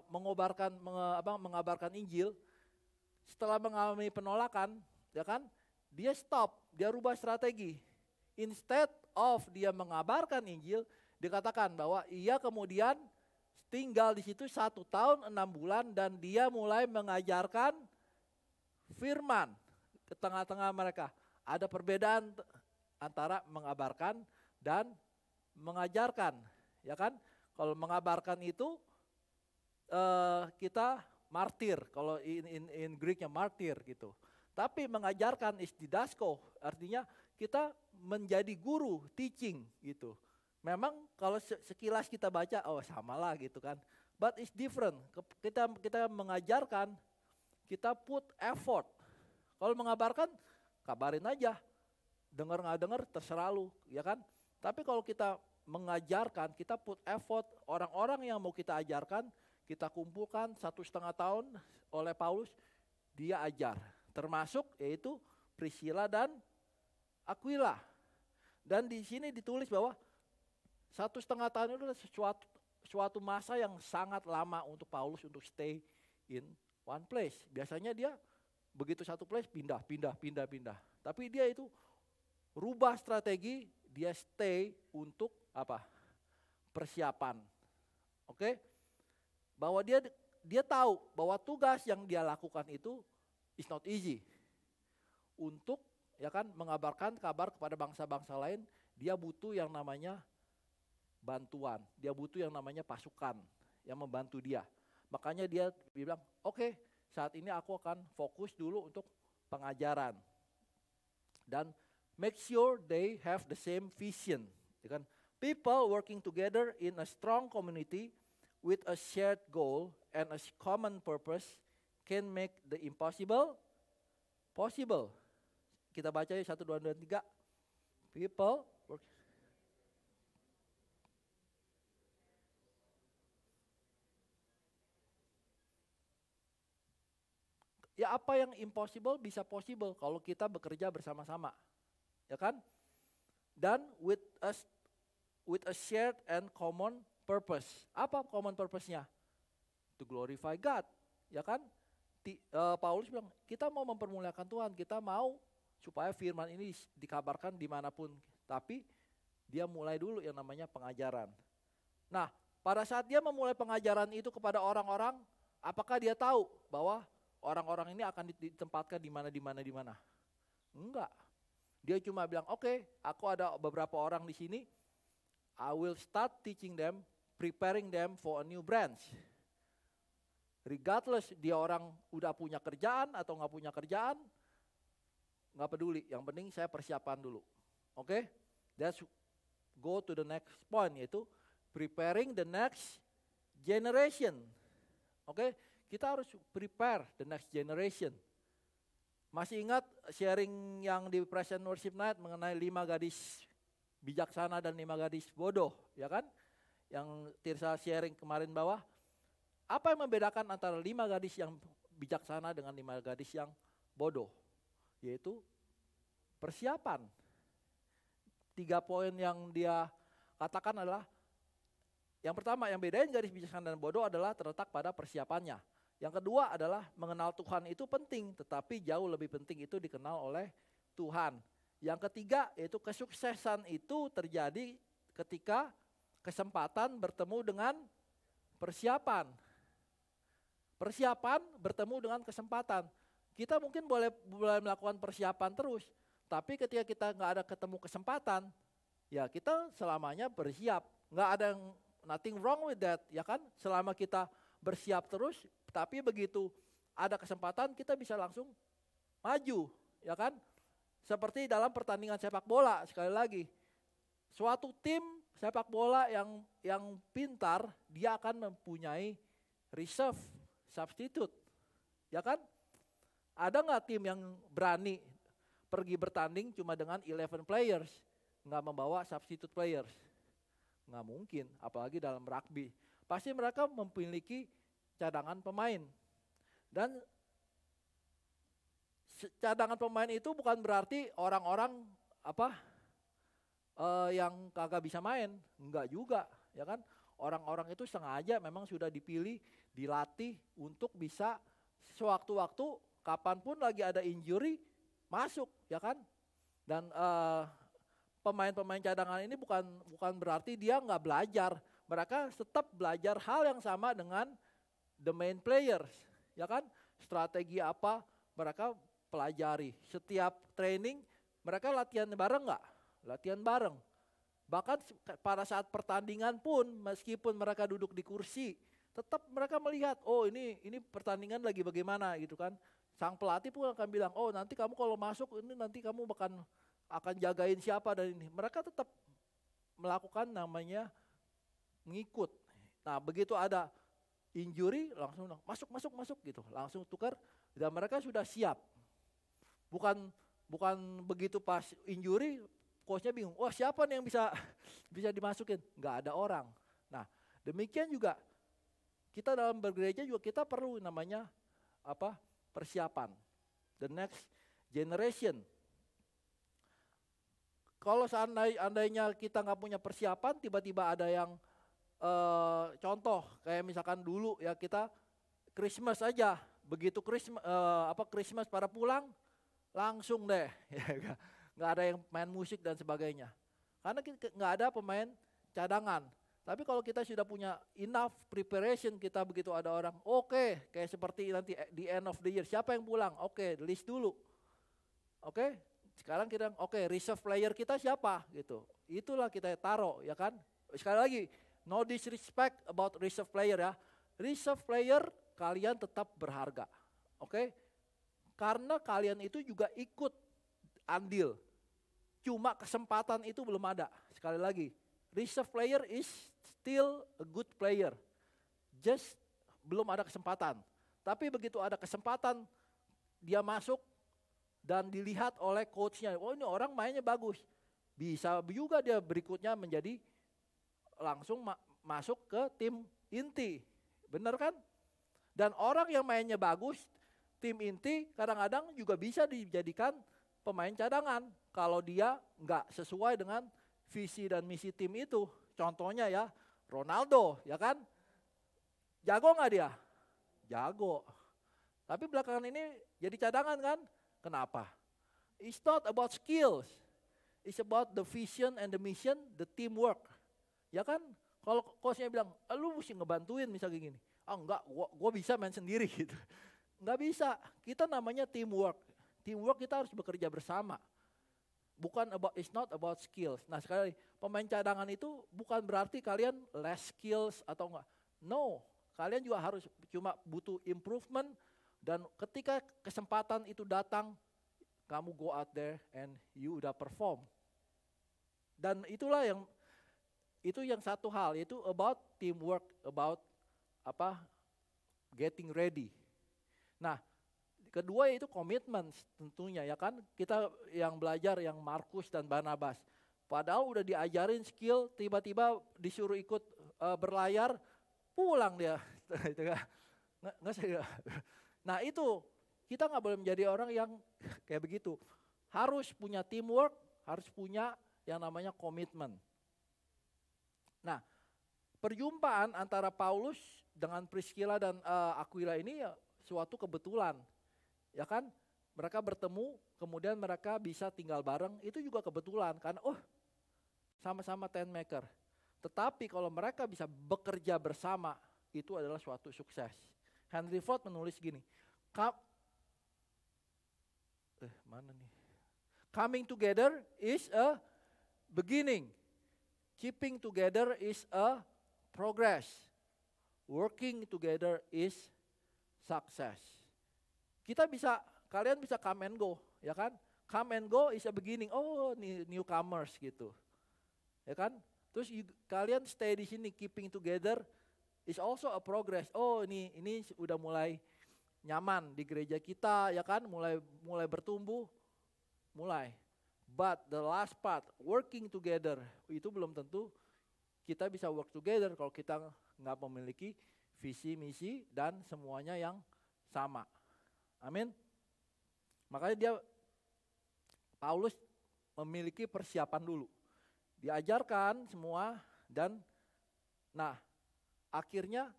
Speaker 6: mengabarkan Injil, setelah mengalami penolakan, ya kan, dia stop, dia rubah strategi. Instead of dia mengabarkan Injil, dikatakan bahwa ia kemudian tinggal di situ 1 tahun 6 bulan dan dia mulai mengajarkan firman ke tengah-tengah mereka. Ada perbedaan antara mengabarkan dan mengajarkan, ya kan? Kalau mengabarkan itu kita martir, kalau in Greeknya martir gitu. Tapi mengajarkan is didasko, artinya kita menjadi guru, teaching gitu. Memang kalau sekilas kita baca, samalah gitu kan. But it's different. Kita mengajarkan, kita put effort, Kalau mengabarkan, kabarin aja. Dengar nggak dengar terserah lu, ya kan? Tapi kalau kita mengajarkan, kita put effort, orang-orang yang mau kita ajarkan, kita kumpulkan 1,5 tahun oleh Paulus, dia ajar. Termasuk yaitu Priscilla dan Aquila. Dan di sini ditulis bahwa 1,5 tahun itu adalah suatu masa yang sangat lama untuk Paulus untuk stay in one place. Biasanya dia begitu satu place pindah. Tapi dia itu rubah strategi, dia stay untuk apa? Persiapan. Oke? Bahwa dia tahu bahwa tugas yang dia lakukan itu is not easy. Untuk ya kan mengabarkan kabar kepada bangsa-bangsa lain, dia butuh yang namanya bantuan, dia butuh yang namanya pasukan yang membantu dia. Makanya dia bilang, oke, saat ini aku akan fokus dulu untuk pengajaran. Dan make sure they have the same vision. Ya kan? People working together in a strong community with a shared goal and a common purpose can make the impossible possible. Kita baca ya 1, 2, 3. People work. Ya apa yang impossible bisa possible kalau kita bekerja bersama-sama. Ya kan? Dan with a shared and common purpose. Apa common purpose-nya? To glorify God. Ya kan? Paulus bilang, kita mau mempermuliakan Tuhan, kita mau supaya firman ini dikabarkan dimanapun. Tapi dia mulai dulu yang namanya pengajaran. Nah, pada saat dia memulai pengajaran itu kepada orang-orang, apakah dia tahu bahwa orang-orang ini akan ditempatkan di mana? Enggak. Dia cuma bilang, oke, aku ada beberapa orang di sini. I will start teaching them, preparing them for a new branch. Regardless dia orang udah punya kerjaan atau nggak punya kerjaan, nggak peduli. Yang penting saya persiapan dulu. Oke? Let's go to the next point, yaitu preparing the next generation. Oke? Kita harus prepare the next generation. Masih ingat sharing yang di Present Worship Night mengenai 5 gadis bijaksana dan 5 gadis bodoh, ya kan? Yang Tirsa sharing kemarin bawah. Apa yang membedakan antara 5 gadis yang bijaksana dengan 5 gadis yang bodoh? Yaitu persiapan. 3 poin yang dia katakan adalah, yang pertama yang bedain gadis bijaksana dan bodoh adalah terletak pada persiapannya. Yang kedua adalah mengenal Tuhan itu penting, tetapi jauh lebih penting itu dikenal oleh Tuhan. Yang ketiga yaitu kesuksesan itu terjadi ketika kesempatan bertemu dengan persiapan. Persiapan bertemu dengan kesempatan. Kita mungkin boleh melakukan persiapan terus, tapi ketika kita nggak ada ketemu kesempatan, ya kita selamanya bersiap. Nggak ada yang nothing wrong with that, ya kan? Selama kita bersiap terus, tapi begitu ada kesempatan kita bisa langsung maju, ya kan? Seperti dalam pertandingan sepak bola, sekali lagi. Suatu tim sepak bola yang pintar, dia akan mempunyai reserve, substitute, ya kan? Ada nggak tim yang berani pergi bertanding cuma dengan 11 players, nggak membawa substitute players? Nggak mungkin, apalagi dalam rugby. Pasti mereka memiliki cadangan pemain. Dan cadangan pemain itu bukan berarti orang-orang yang kagak bisa main, enggak juga, ya kan? Orang-orang itu sengaja memang sudah dipilih, dilatih untuk bisa sewaktu-waktu kapanpun lagi ada injury masuk, ya kan? Dan pemain-pemain cadangan ini bukan berarti dia nggak belajar, mereka tetap belajar hal yang sama dengan the main players, ya kan? Strategi apa mereka pelajari. Setiap training mereka latihan bareng nggak? Latihan bareng. Bahkan pada saat pertandingan pun meskipun mereka duduk di kursi, tetap mereka melihat, oh ini pertandingan lagi bagaimana gitu kan. Sang pelatih pun akan bilang, oh nanti kamu kalau masuk ini nanti kamu akan jagain siapa dan ini. Mereka tetap melakukan namanya mengikut. Nah begitu ada injury langsung masuk gitu, langsung tukar dan mereka sudah siap. bukan begitu pas injury, coachnya bingung. Wah siapa nih yang bisa dimasukin? Nggak ada orang. Nah demikian juga kita dalam bergereja juga kita perlu namanya persiapan. The next generation. Kalau seandainya kita nggak punya persiapan, tiba-tiba ada yang contoh kayak misalkan dulu ya kita Christmas aja, begitu Christmas pada pulang langsung deh, ya, nggak ada yang main musik dan sebagainya. Karena nggak ada pemain cadangan. Tapi kalau kita sudah punya enough preparation, kita begitu ada orang, oke, kayak seperti nanti di end of the year, siapa yang pulang? Oke, list dulu. Oke, sekarang kita, reserve player kita siapa? Gitu. Itulah kita taruh, ya kan? Sekali lagi, no disrespect about reserve player ya. Reserve player kalian tetap berharga. Oke? Karena kalian itu juga ikut andil. Cuma kesempatan itu belum ada. Sekali lagi, reserve player is still a good player. Just belum ada kesempatan. Tapi begitu ada kesempatan, dia masuk dan dilihat oleh coachnya. Oh ini orang mainnya bagus. Bisa juga dia berikutnya menjadi langsung masuk ke tim inti. Benar kan? Dan orang yang mainnya bagus, tim inti kadang-kadang juga bisa dijadikan pemain cadangan. Kalau dia nggak sesuai dengan visi dan misi tim itu. Contohnya ya, Ronaldo, ya kan? Jago nggak dia? Jago. Tapi belakangan ini jadi cadangan kan? Kenapa? It's not about skills. It's about the vision and the mission, the teamwork. Ya kan? Kalau coachnya bilang, lu mesti ngebantuin misalnya gini. Enggak, gua bisa main sendiri gitu. Enggak bisa. Kita namanya teamwork. Teamwork kita harus bekerja bersama. It's not about skills. Nah sekali lagi, pemain cadangan itu bukan berarti kalian less skills atau enggak. No, kalian juga harus cuma butuh improvement dan ketika kesempatan itu datang, kamu go out there and you udah perform. Dan itulah yang satu hal, yaitu about teamwork, about getting ready. Nah, kedua itu komitmen tentunya ya kan. Kita yang belajar yang Markus dan Barnabas. Padahal udah diajarin skill, tiba-tiba disuruh ikut berlayar, pulang dia. Nah itu, kita nggak boleh menjadi orang yang kayak begitu. Harus punya teamwork, harus punya yang namanya komitmen. Nah, perjumpaan antara Paulus dengan Priscilla dan Aquila ini ya suatu kebetulan. Ya kan, mereka bertemu, kemudian mereka bisa tinggal bareng, itu juga kebetulan kan, sama-sama tent maker. Tetapi kalau mereka bisa bekerja bersama, itu adalah suatu sukses. Henry Ford menulis gini, coming together is a beginning, keeping together is a progress, working together is success. Kalian bisa come and go, ya kan? Come and go is a beginning. Oh, newcomers gitu, ya kan? Terus kalian stay di sini, keeping together is also a progress. Oh, ini udah mulai nyaman di gereja kita, ya kan? Mulai bertumbuh, mulai. But the last part, working together, itu belum tentu kita bisa work together kalau kita nggak memiliki visi, misi, dan semuanya yang sama. Amin. Makanya Paulus memiliki persiapan dulu. Diajarkan semua dan akhirnya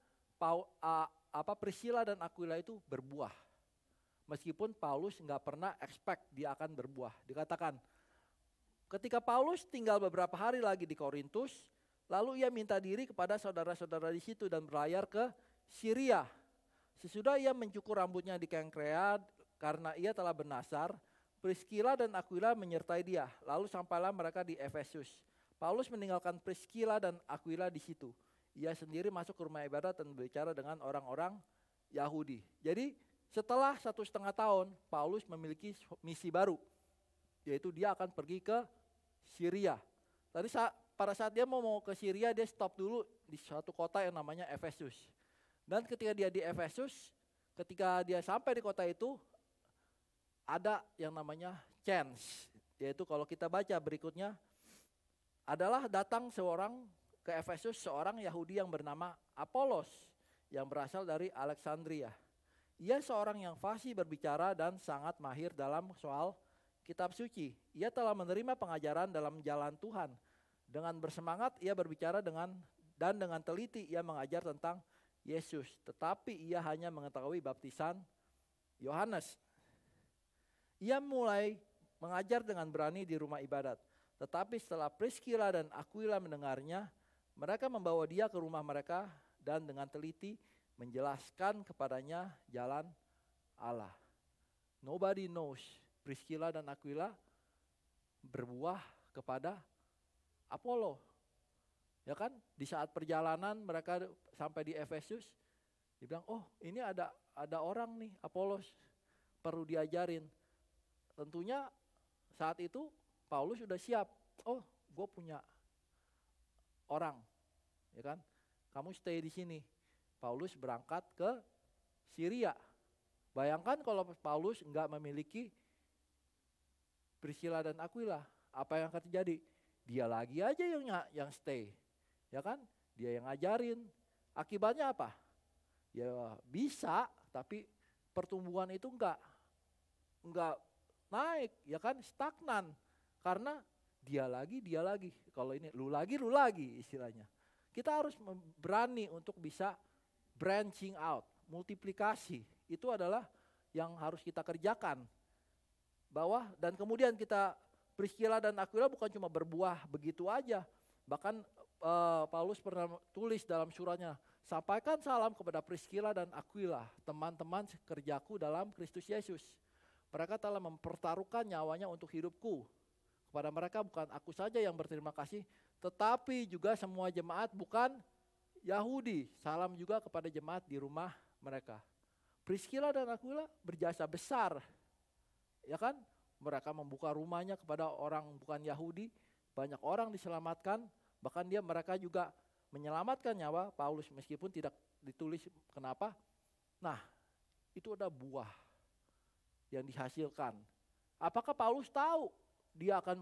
Speaker 6: Priscilla dan Aquila itu berbuah. Meskipun Paulus nggak pernah expect dia akan berbuah. Dikatakan ketika Paulus tinggal beberapa hari lagi di Korintus, lalu ia minta diri kepada saudara-saudara di situ dan berlayar ke Syria. Sesudah ia mencukur rambutnya di Kengkrea karena ia telah bernasar, Priscilla dan Aquila menyertai dia. Lalu sampailah mereka di Efesus. Paulus meninggalkan Priscilla dan Aquila di situ. Ia sendiri masuk ke rumah ibadat dan berbicara dengan orang-orang Yahudi. Jadi setelah 1,5 tahun, Paulus memiliki misi baru, yaitu dia akan pergi ke Syria. Tadi pada saat dia mau ke Syria, dia stop dulu di suatu kota yang namanya Efesus. Dan ketika dia di Efesus, ketika dia sampai di kota itu, ada yang namanya chance, yaitu kalau kita baca berikutnya adalah datang seorang ke Efesus, seorang Yahudi yang bernama Apolos yang berasal dari Alexandria. Ia seorang yang fasih berbicara dan sangat mahir dalam soal kitab suci. Ia telah menerima pengajaran dalam jalan Tuhan. Dengan bersemangat ia berbicara dengan teliti ia mengajar tentang Yesus. Tetapi ia hanya mengetahui baptisan Yohanes. Ia mulai mengajar dengan berani di rumah ibadat. Tetapi setelah Priscilla dan Aquila mendengarnya, mereka membawa dia ke rumah mereka dan dengan teliti menjelaskan kepadanya jalan Allah. Nobody knows Priscilla dan Aquila berbuah kepada Apollo. Ya kan? Di saat perjalanan mereka sampai di Efesus, dia bilang, "Oh, ini ada orang nih, Apolos, perlu diajarin." Tentunya saat itu Paulus sudah siap. "Oh, gue punya orang." Ya kan? "Kamu stay di sini." Paulus berangkat ke Syria. Bayangkan kalau Paulus enggak memiliki Priscilla dan Aquila, apa yang akan terjadi? Dia lagi aja yang stay. Ya kan? Dia yang ngajarin. Akibatnya apa? Ya bisa, tapi pertumbuhan itu enggak naik, ya kan? Stagnan. Karena dia lagi. Kalau ini lu lagi istilahnya. Kita harus berani untuk bisa branching out, multiplikasi. Itu adalah yang harus kita kerjakan. Dan kemudian kita, Priscilla dan Aquila bukan cuma berbuah begitu aja. Bahkan Paulus pernah tulis dalam suratnya, "Sampaikan salam kepada Priscilla dan Aquila, teman-teman kerjaku dalam Kristus Yesus. Mereka telah mempertaruhkan nyawanya untuk hidupku. Kepada mereka bukan aku saja yang berterima kasih, tetapi juga semua jemaat bukan Yahudi. Salam juga kepada jemaat di rumah mereka." Priscilla dan Aquila berjasa besar. Ya kan? Mereka membuka rumahnya kepada orang bukan Yahudi. Banyak orang diselamatkan. Bahkan mereka juga menyelamatkan nyawa Paulus meskipun tidak ditulis kenapa. Nah, itu ada buah yang dihasilkan. Apakah Paulus tahu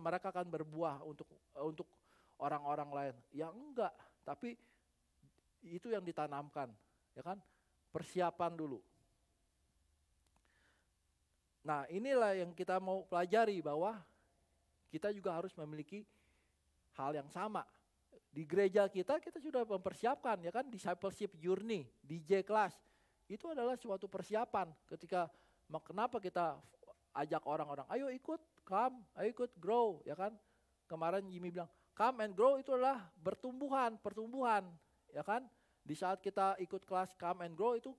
Speaker 6: mereka akan berbuah untuk orang-orang lain? Ya enggak, tapi itu yang ditanamkan, ya kan? Persiapan dulu. Nah, inilah yang kita mau pelajari, bahwa kita juga harus memiliki hal yang sama. Di gereja kita sudah mempersiapkan, ya kan? Discipleship journey, DJ class. Itu adalah suatu persiapan kenapa kita ajak orang-orang, ayo ikut, come, ayo ikut grow, ya kan? Kemarin Jimmy bilang, come and grow itu adalah pertumbuhan, ya kan? Di saat kita ikut kelas come and grow itu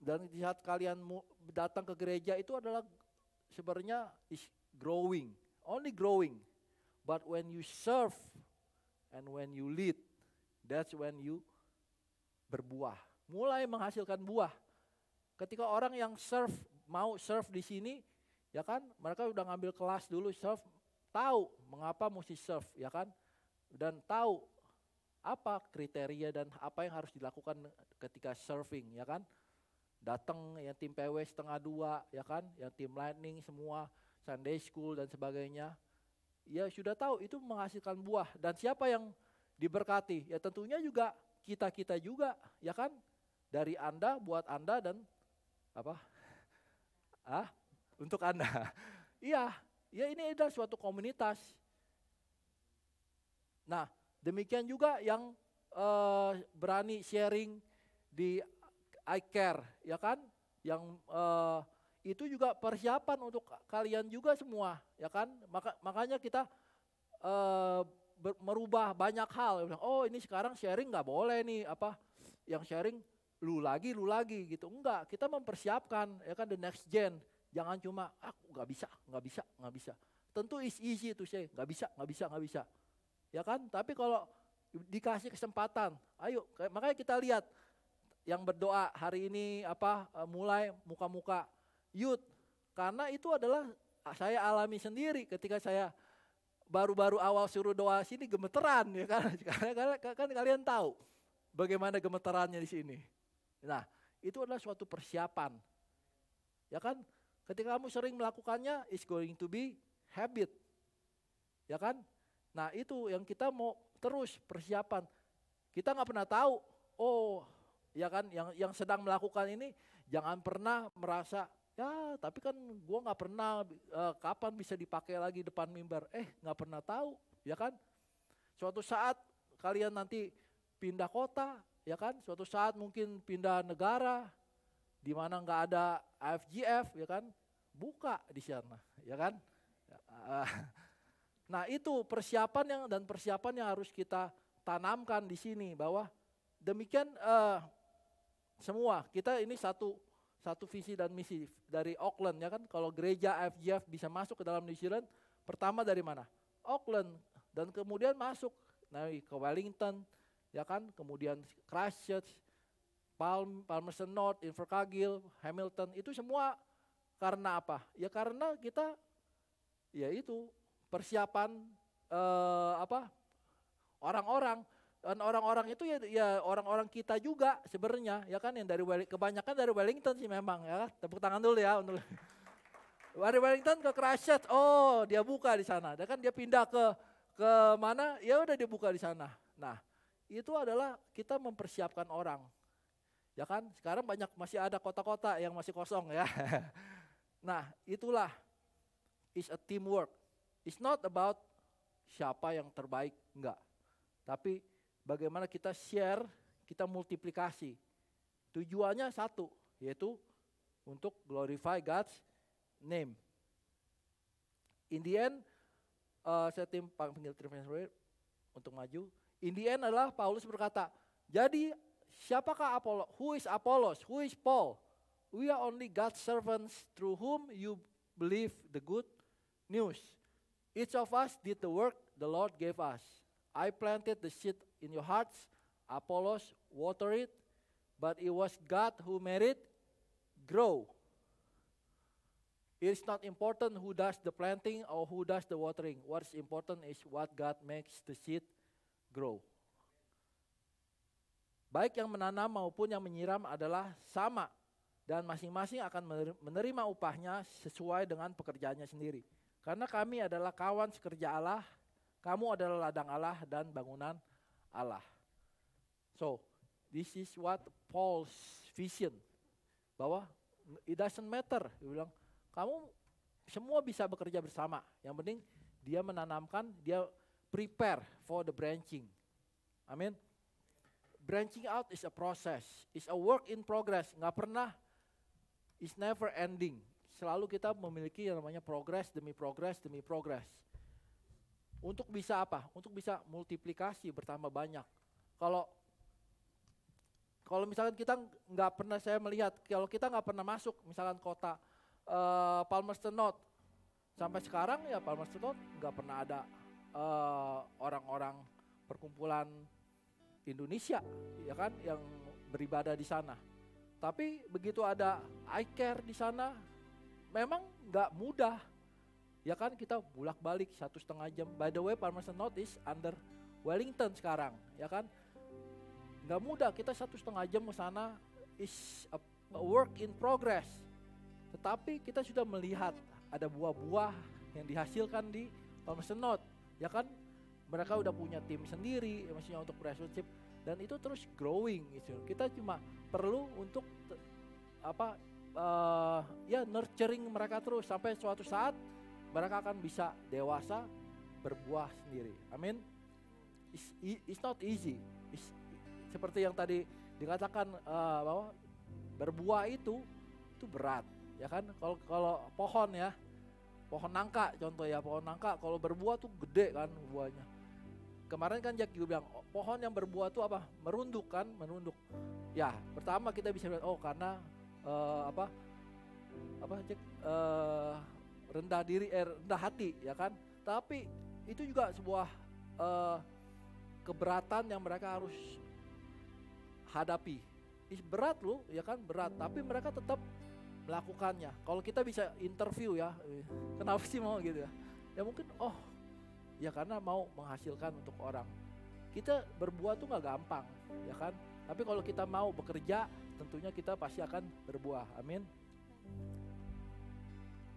Speaker 6: dan di saat kalian datang ke gereja itu adalah sebenarnya is growing, only growing. But when you serve and when you lead, that's when you berbuah, mulai menghasilkan buah. Ketika orang yang mau serve di sini, ya kan, mereka udah ngambil kelas dulu serve, tahu mengapa mesti serve, ya kan, dan tahu apa kriteria dan apa yang harus dilakukan ketika serving, ya kan. Datang yang tim PW 1:30, ya kan, yang tim Lightning semua, Sunday School dan sebagainya. Ya sudah tahu itu menghasilkan buah. Dan siapa yang diberkati? Ya tentunya juga kita juga, ya kan. Dari Anda, buat Anda dan untuk Anda. Iya, ya ini adalah suatu komunitas. Nah, demikian juga yang berani sharing di iCare, ya kan? Yang itu juga persiapan untuk kalian juga semua, ya kan? Makanya kita merubah banyak hal. Oh, ini sekarang sharing nggak boleh nih, yang sharing lu lagi gitu. Enggak, kita mempersiapkan, ya kan, the next gen. Jangan cuma nggak bisa. Tentu is easy to say, nggak bisa. Ya kan? Tapi kalau dikasih kesempatan, ayo. Makanya kita lihat yang berdoa hari ini mulai muka-muka youth, karena itu adalah saya alami sendiri ketika saya baru-baru awal suruh doa sini gemeteran, ya kan? Karena kan kalian tahu bagaimana gemeterannya di sini. Nah, itu adalah suatu persiapan, ya kan? Ketika kamu sering melakukannya, it's going to be habit. Ya kan? Nah itu yang kita mau terus persiapan. Kita nggak pernah tahu, oh ya kan, yang sedang melakukan ini jangan pernah merasa, ya tapi kan gua nggak pernah, kapan bisa dipakai lagi depan mimbar. Nggak pernah tahu, ya kan? Suatu saat kalian nanti pindah kota, ya kan? Suatu saat mungkin pindah negara, di mana nggak ada AFGF, ya kan? Buka di sana, ya kan? Nah itu persiapan yang harus kita tanamkan di sini, bahwa demikian semua kita ini satu visi dan misi dari Auckland, ya kan? Kalau gereja AFGF bisa masuk ke dalam New Zealand, pertama dari mana? Auckland, dan kemudian masuk ke Wellington, ya kan? Kemudian Christchurch, Palmerston North, Invercargill, Hamilton, itu semua karena apa? Ya karena kita, ya itu persiapan orang-orang, dan orang-orang itu ya orang-orang kita juga sebenarnya, ya kan? Yang dari kebanyakan dari Wellington sih memang, ya kan? Tepuk tangan dulu ya untuk dari Wellington ke Christchurch, oh dia buka di sana, dan kan dia pindah ke mana? Ya udah dia buka di sana. Nah itu adalah kita mempersiapkan orang. Ya kan, sekarang masih ada kota-kota yang masih kosong ya. Nah itulah, is a teamwork. It's not about siapa yang terbaik, enggak. Tapi bagaimana kita share, kita multiplikasi. Tujuannya satu, yaitu untuk glorify God's name. In the end, saya panggil tim untuk maju. In the end adalah Paulus berkata, jadi siapakah Apollos? Who is Apollos? Who is Paul? We are only God's servants through whom you believe the good news. Each of us did the work the Lord gave us. I planted the seed in your hearts, Apollos watered it, but it was God who made it grow. It's not important who does the planting or who does the watering. What's important is what God makes the seed grow. Baik yang menanam maupun yang menyiram adalah sama, dan masing-masing akan menerima upahnya sesuai dengan pekerjaannya sendiri. Karena kami adalah kawan sekerja Allah, kamu adalah ladang Allah dan bangunan Allah. So, this is what Paul's vision, bahwa it doesn't matter, dia bilang, kamu semua bisa bekerja bersama. Yang penting dia menanamkan, dia prepare for the branching. Amin. Branching out is a process, is a work in progress. Nggak pernah, is never ending. Selalu kita memiliki yang namanya progress demi progress demi progress. Untuk bisa apa? Untuk bisa multiplikasi bertambah banyak. Kalau misalkan kita nggak pernah, saya melihat kalau kita nggak pernah masuk misalkan kota Palmerston North, sampai sekarang ya Palmerston North nggak pernah ada orang-orang perkumpulan Indonesia, ya kan, yang beribadah di sana. Tapi begitu ada iCare di sana, memang nggak mudah, ya kan, kita bolak-balik 1,5 jam. By the way, Palmerston North is under Wellington sekarang, ya kan, nggak mudah. Kita 1,5 jam ke sana, is a work in progress. Tetapi kita sudah melihat ada buah-buah yang dihasilkan di Palmerston North, ya kan. Mereka udah punya tim sendiri, maksudnya untuk relationship, dan itu terus growing gitu. Kita cuma perlu untuk nurturing mereka terus sampai suatu saat mereka akan bisa dewasa, berbuah sendiri. Amin. It's not easy. Seperti yang tadi dikatakan bahwa berbuah itu berat, ya kan. Kalau pohon ya, pohon nangka contoh ya, pohon nangka kalau berbuah tuh gede kan buahnya. Kemarin kan Jack juga bilang, pohon yang berbuah tuh apa? Merunduk kan, menunduk. Ya, pertama kita bisa lihat, oh karena Jack, rendah diri, rendah hati, ya kan. Tapi itu juga sebuah keberatan yang mereka harus hadapi. Berat loh, ya kan, berat. Tapi mereka tetap melakukannya. Kalau kita bisa interview ya, kenapa sih mau gitu ya? Ya mungkin, ya karena mau menghasilkan untuk orang. Kita berbuah tuh nggak gampang, ya kan? Tapi kalau kita mau bekerja, tentunya kita pasti akan berbuah. Amin.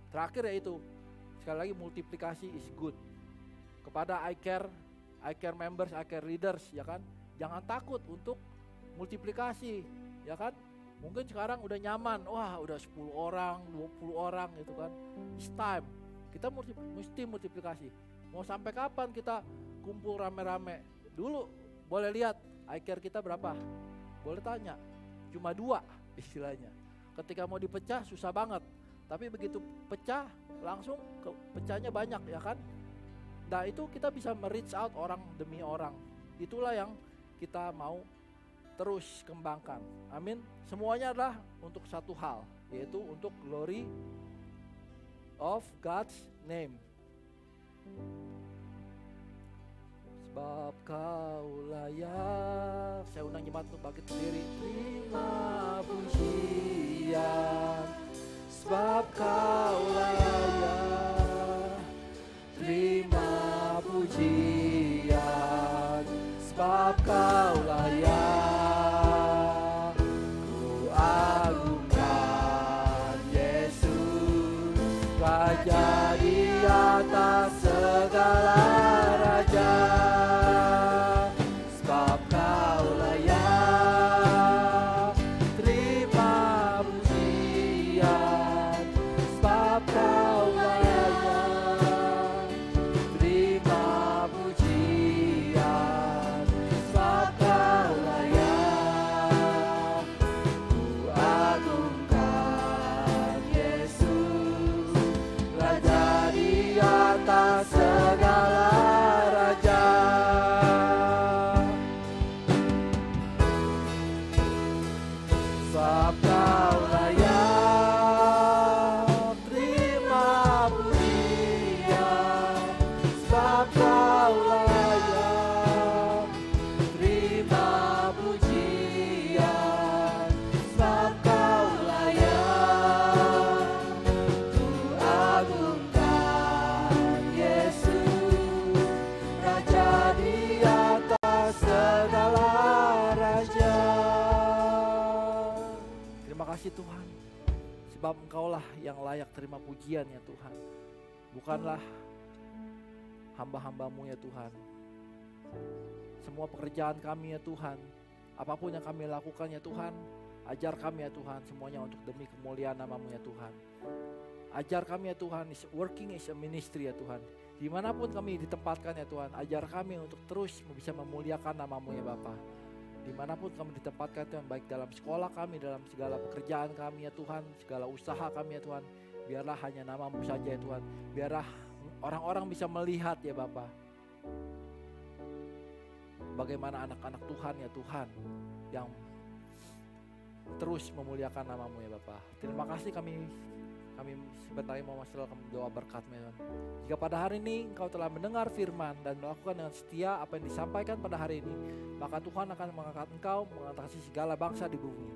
Speaker 6: Terakhir yaitu, sekali lagi multiplikasi is good. Kepada I care members, I care leaders, ya kan? Jangan takut untuk multiplikasi, ya kan? Mungkin sekarang udah nyaman, wah udah 10 orang, 20 orang gitu kan. It's time, kita mesti multiplikasi. Mau sampai kapan kita kumpul rame-rame? Dulu boleh lihat I care kita berapa? Boleh tanya, cuma 2 istilahnya. Ketika mau dipecah susah banget. Tapi begitu pecah langsung pecahnya banyak, ya kan? Nah itu kita bisa reach out orang demi orang. Itulah yang kita mau terus kembangkan. Amin. Semuanya adalah untuk satu hal, yaitu untuk glory of God's name. Sebab kau layak, saya undang jemaat untuk bangkit sendiri. Terima pujian, sebab kau layak. Terima pujian, sebab kau layak. Ku agungkan Yesus, Raja di atas segala raja. Sebab kau layak. Terima pujian, sebab kau layak. Terima pujian, sebab kau layak. Ku agungkan Yesus, Raja di atas segala raja. Sebab kau layak. Terima pujian, sebab kau layak. Terima pujian, sebab kau layak. Ku agungkan Yesus, Raja di atas segala raja. Terima kasih Tuhan, sebab Engkaulah yang layak terima pujian ya Tuhan. Bukanlah hamba-hambamu ya Tuhan. Semua pekerjaan kami ya Tuhan, apapun yang kami lakukan ya Tuhan, ajar kami ya Tuhan, semuanya untuk demi kemuliaan nama-Mu ya Tuhan. Ajar kami ya Tuhan, working is a ministry ya Tuhan. Dimanapun kami ditempatkan ya Tuhan, ajar kami untuk terus bisa memuliakan nama-Mu ya Bapa. Dimanapun kami ditempatkan Tuhan, baik dalam sekolah kami, dalam segala pekerjaan kami ya Tuhan, segala usaha kami ya Tuhan, biarlah hanya nama-Mu saja ya Tuhan. Biarlah orang-orang bisa melihat ya Bapa, bagaimana anak-anak Tuhan ya Tuhan yang terus memuliakan nama-Mu ya Bapa. Terima kasih kami sebentar mau masuk dalam doa berkat-Mu ya Tuhan. Jika pada hari ini Engkau telah mendengar firman dan melakukan dengan setia apa yang disampaikan pada hari ini, maka Tuhan akan mengangkat Engkau mengatasi segala bangsa di bumi.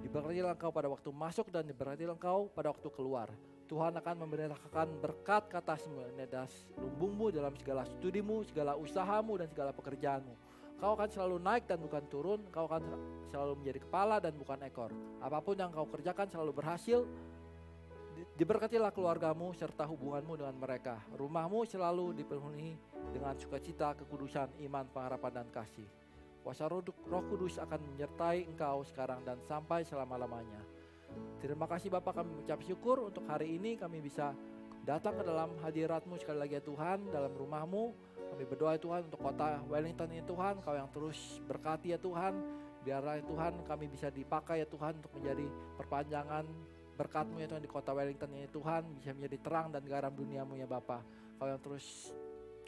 Speaker 6: Diberkatilah Engkau pada waktu masuk dan diberkatilah Engkau pada waktu keluar. Tuhan akan memberitakan berkat ke atasmu, atas lumbungmu dalam segala studimu, segala usahamu dan segala pekerjaanmu. Kau akan selalu naik dan bukan turun, kau akan selalu menjadi kepala dan bukan ekor. Apapun yang kau kerjakan selalu berhasil. Diberkatilah keluargamu serta hubunganmu dengan mereka. Rumahmu selalu dipenuhi dengan sukacita, kekudusan, iman, pengharapan dan kasih. Kuasa Roh Kudus akan menyertai engkau sekarang dan sampai selama-lamanya. Terima kasih Bapa, kami mengucap syukur untuk hari ini kami bisa datang ke dalam hadirat-Mu sekali lagi ya Tuhan, dalam rumah-Mu. Kami berdoa ya Tuhan untuk kota Wellington ini Tuhan, Kau yang terus berkati ya Tuhan. Biarlah ya Tuhan kami bisa dipakai ya Tuhan untuk menjadi perpanjangan berkat-Mu ya Tuhan di kota Wellington ini Tuhan, bisa menjadi terang dan garam dunia-Mu ya Bapa. Kau yang terus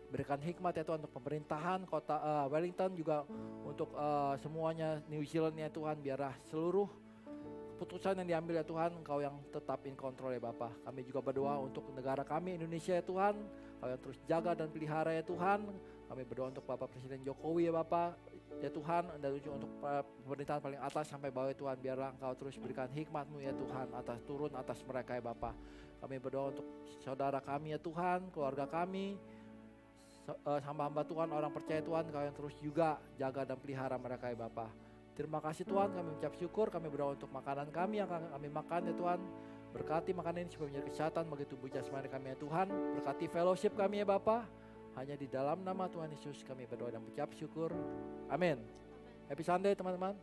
Speaker 6: berikan hikmat ya Tuhan untuk pemerintahan kota Wellington, juga untuk semuanya New Zealand ya Tuhan. Biarlah seluruh keputusan yang diambil ya Tuhan, Engkau yang tetap in control ya Bapa. Kami juga berdoa untuk negara kami Indonesia ya Tuhan, Kau yang terus jaga dan pelihara ya Tuhan. Kami berdoa untuk Bapak Presiden Jokowi ya Bapa ya Tuhan, dan untuk pemerintahan paling atas sampai bawah ya Tuhan. Biarlah Engkau terus berikan hikmat-Mu ya Tuhan turun atas mereka ya Bapa. Kami berdoa untuk saudara kami ya Tuhan, keluarga kami, hamba-hamba Tuhan, orang percaya Tuhan, Kau yang terus juga jaga dan pelihara mereka ya Bapa. Terima kasih Tuhan, kami ucap syukur, kami berdoa untuk makanan kami yang akan kami makan ya Tuhan. Berkati makanan ini supaya menjadi kesehatan bagi tubuh jasmani kami ya Tuhan. Berkati fellowship kami ya Bapa. Hanya di dalam nama Tuhan Yesus kami berdoa dan mengucap syukur. Amin. Happy Sunday teman-teman.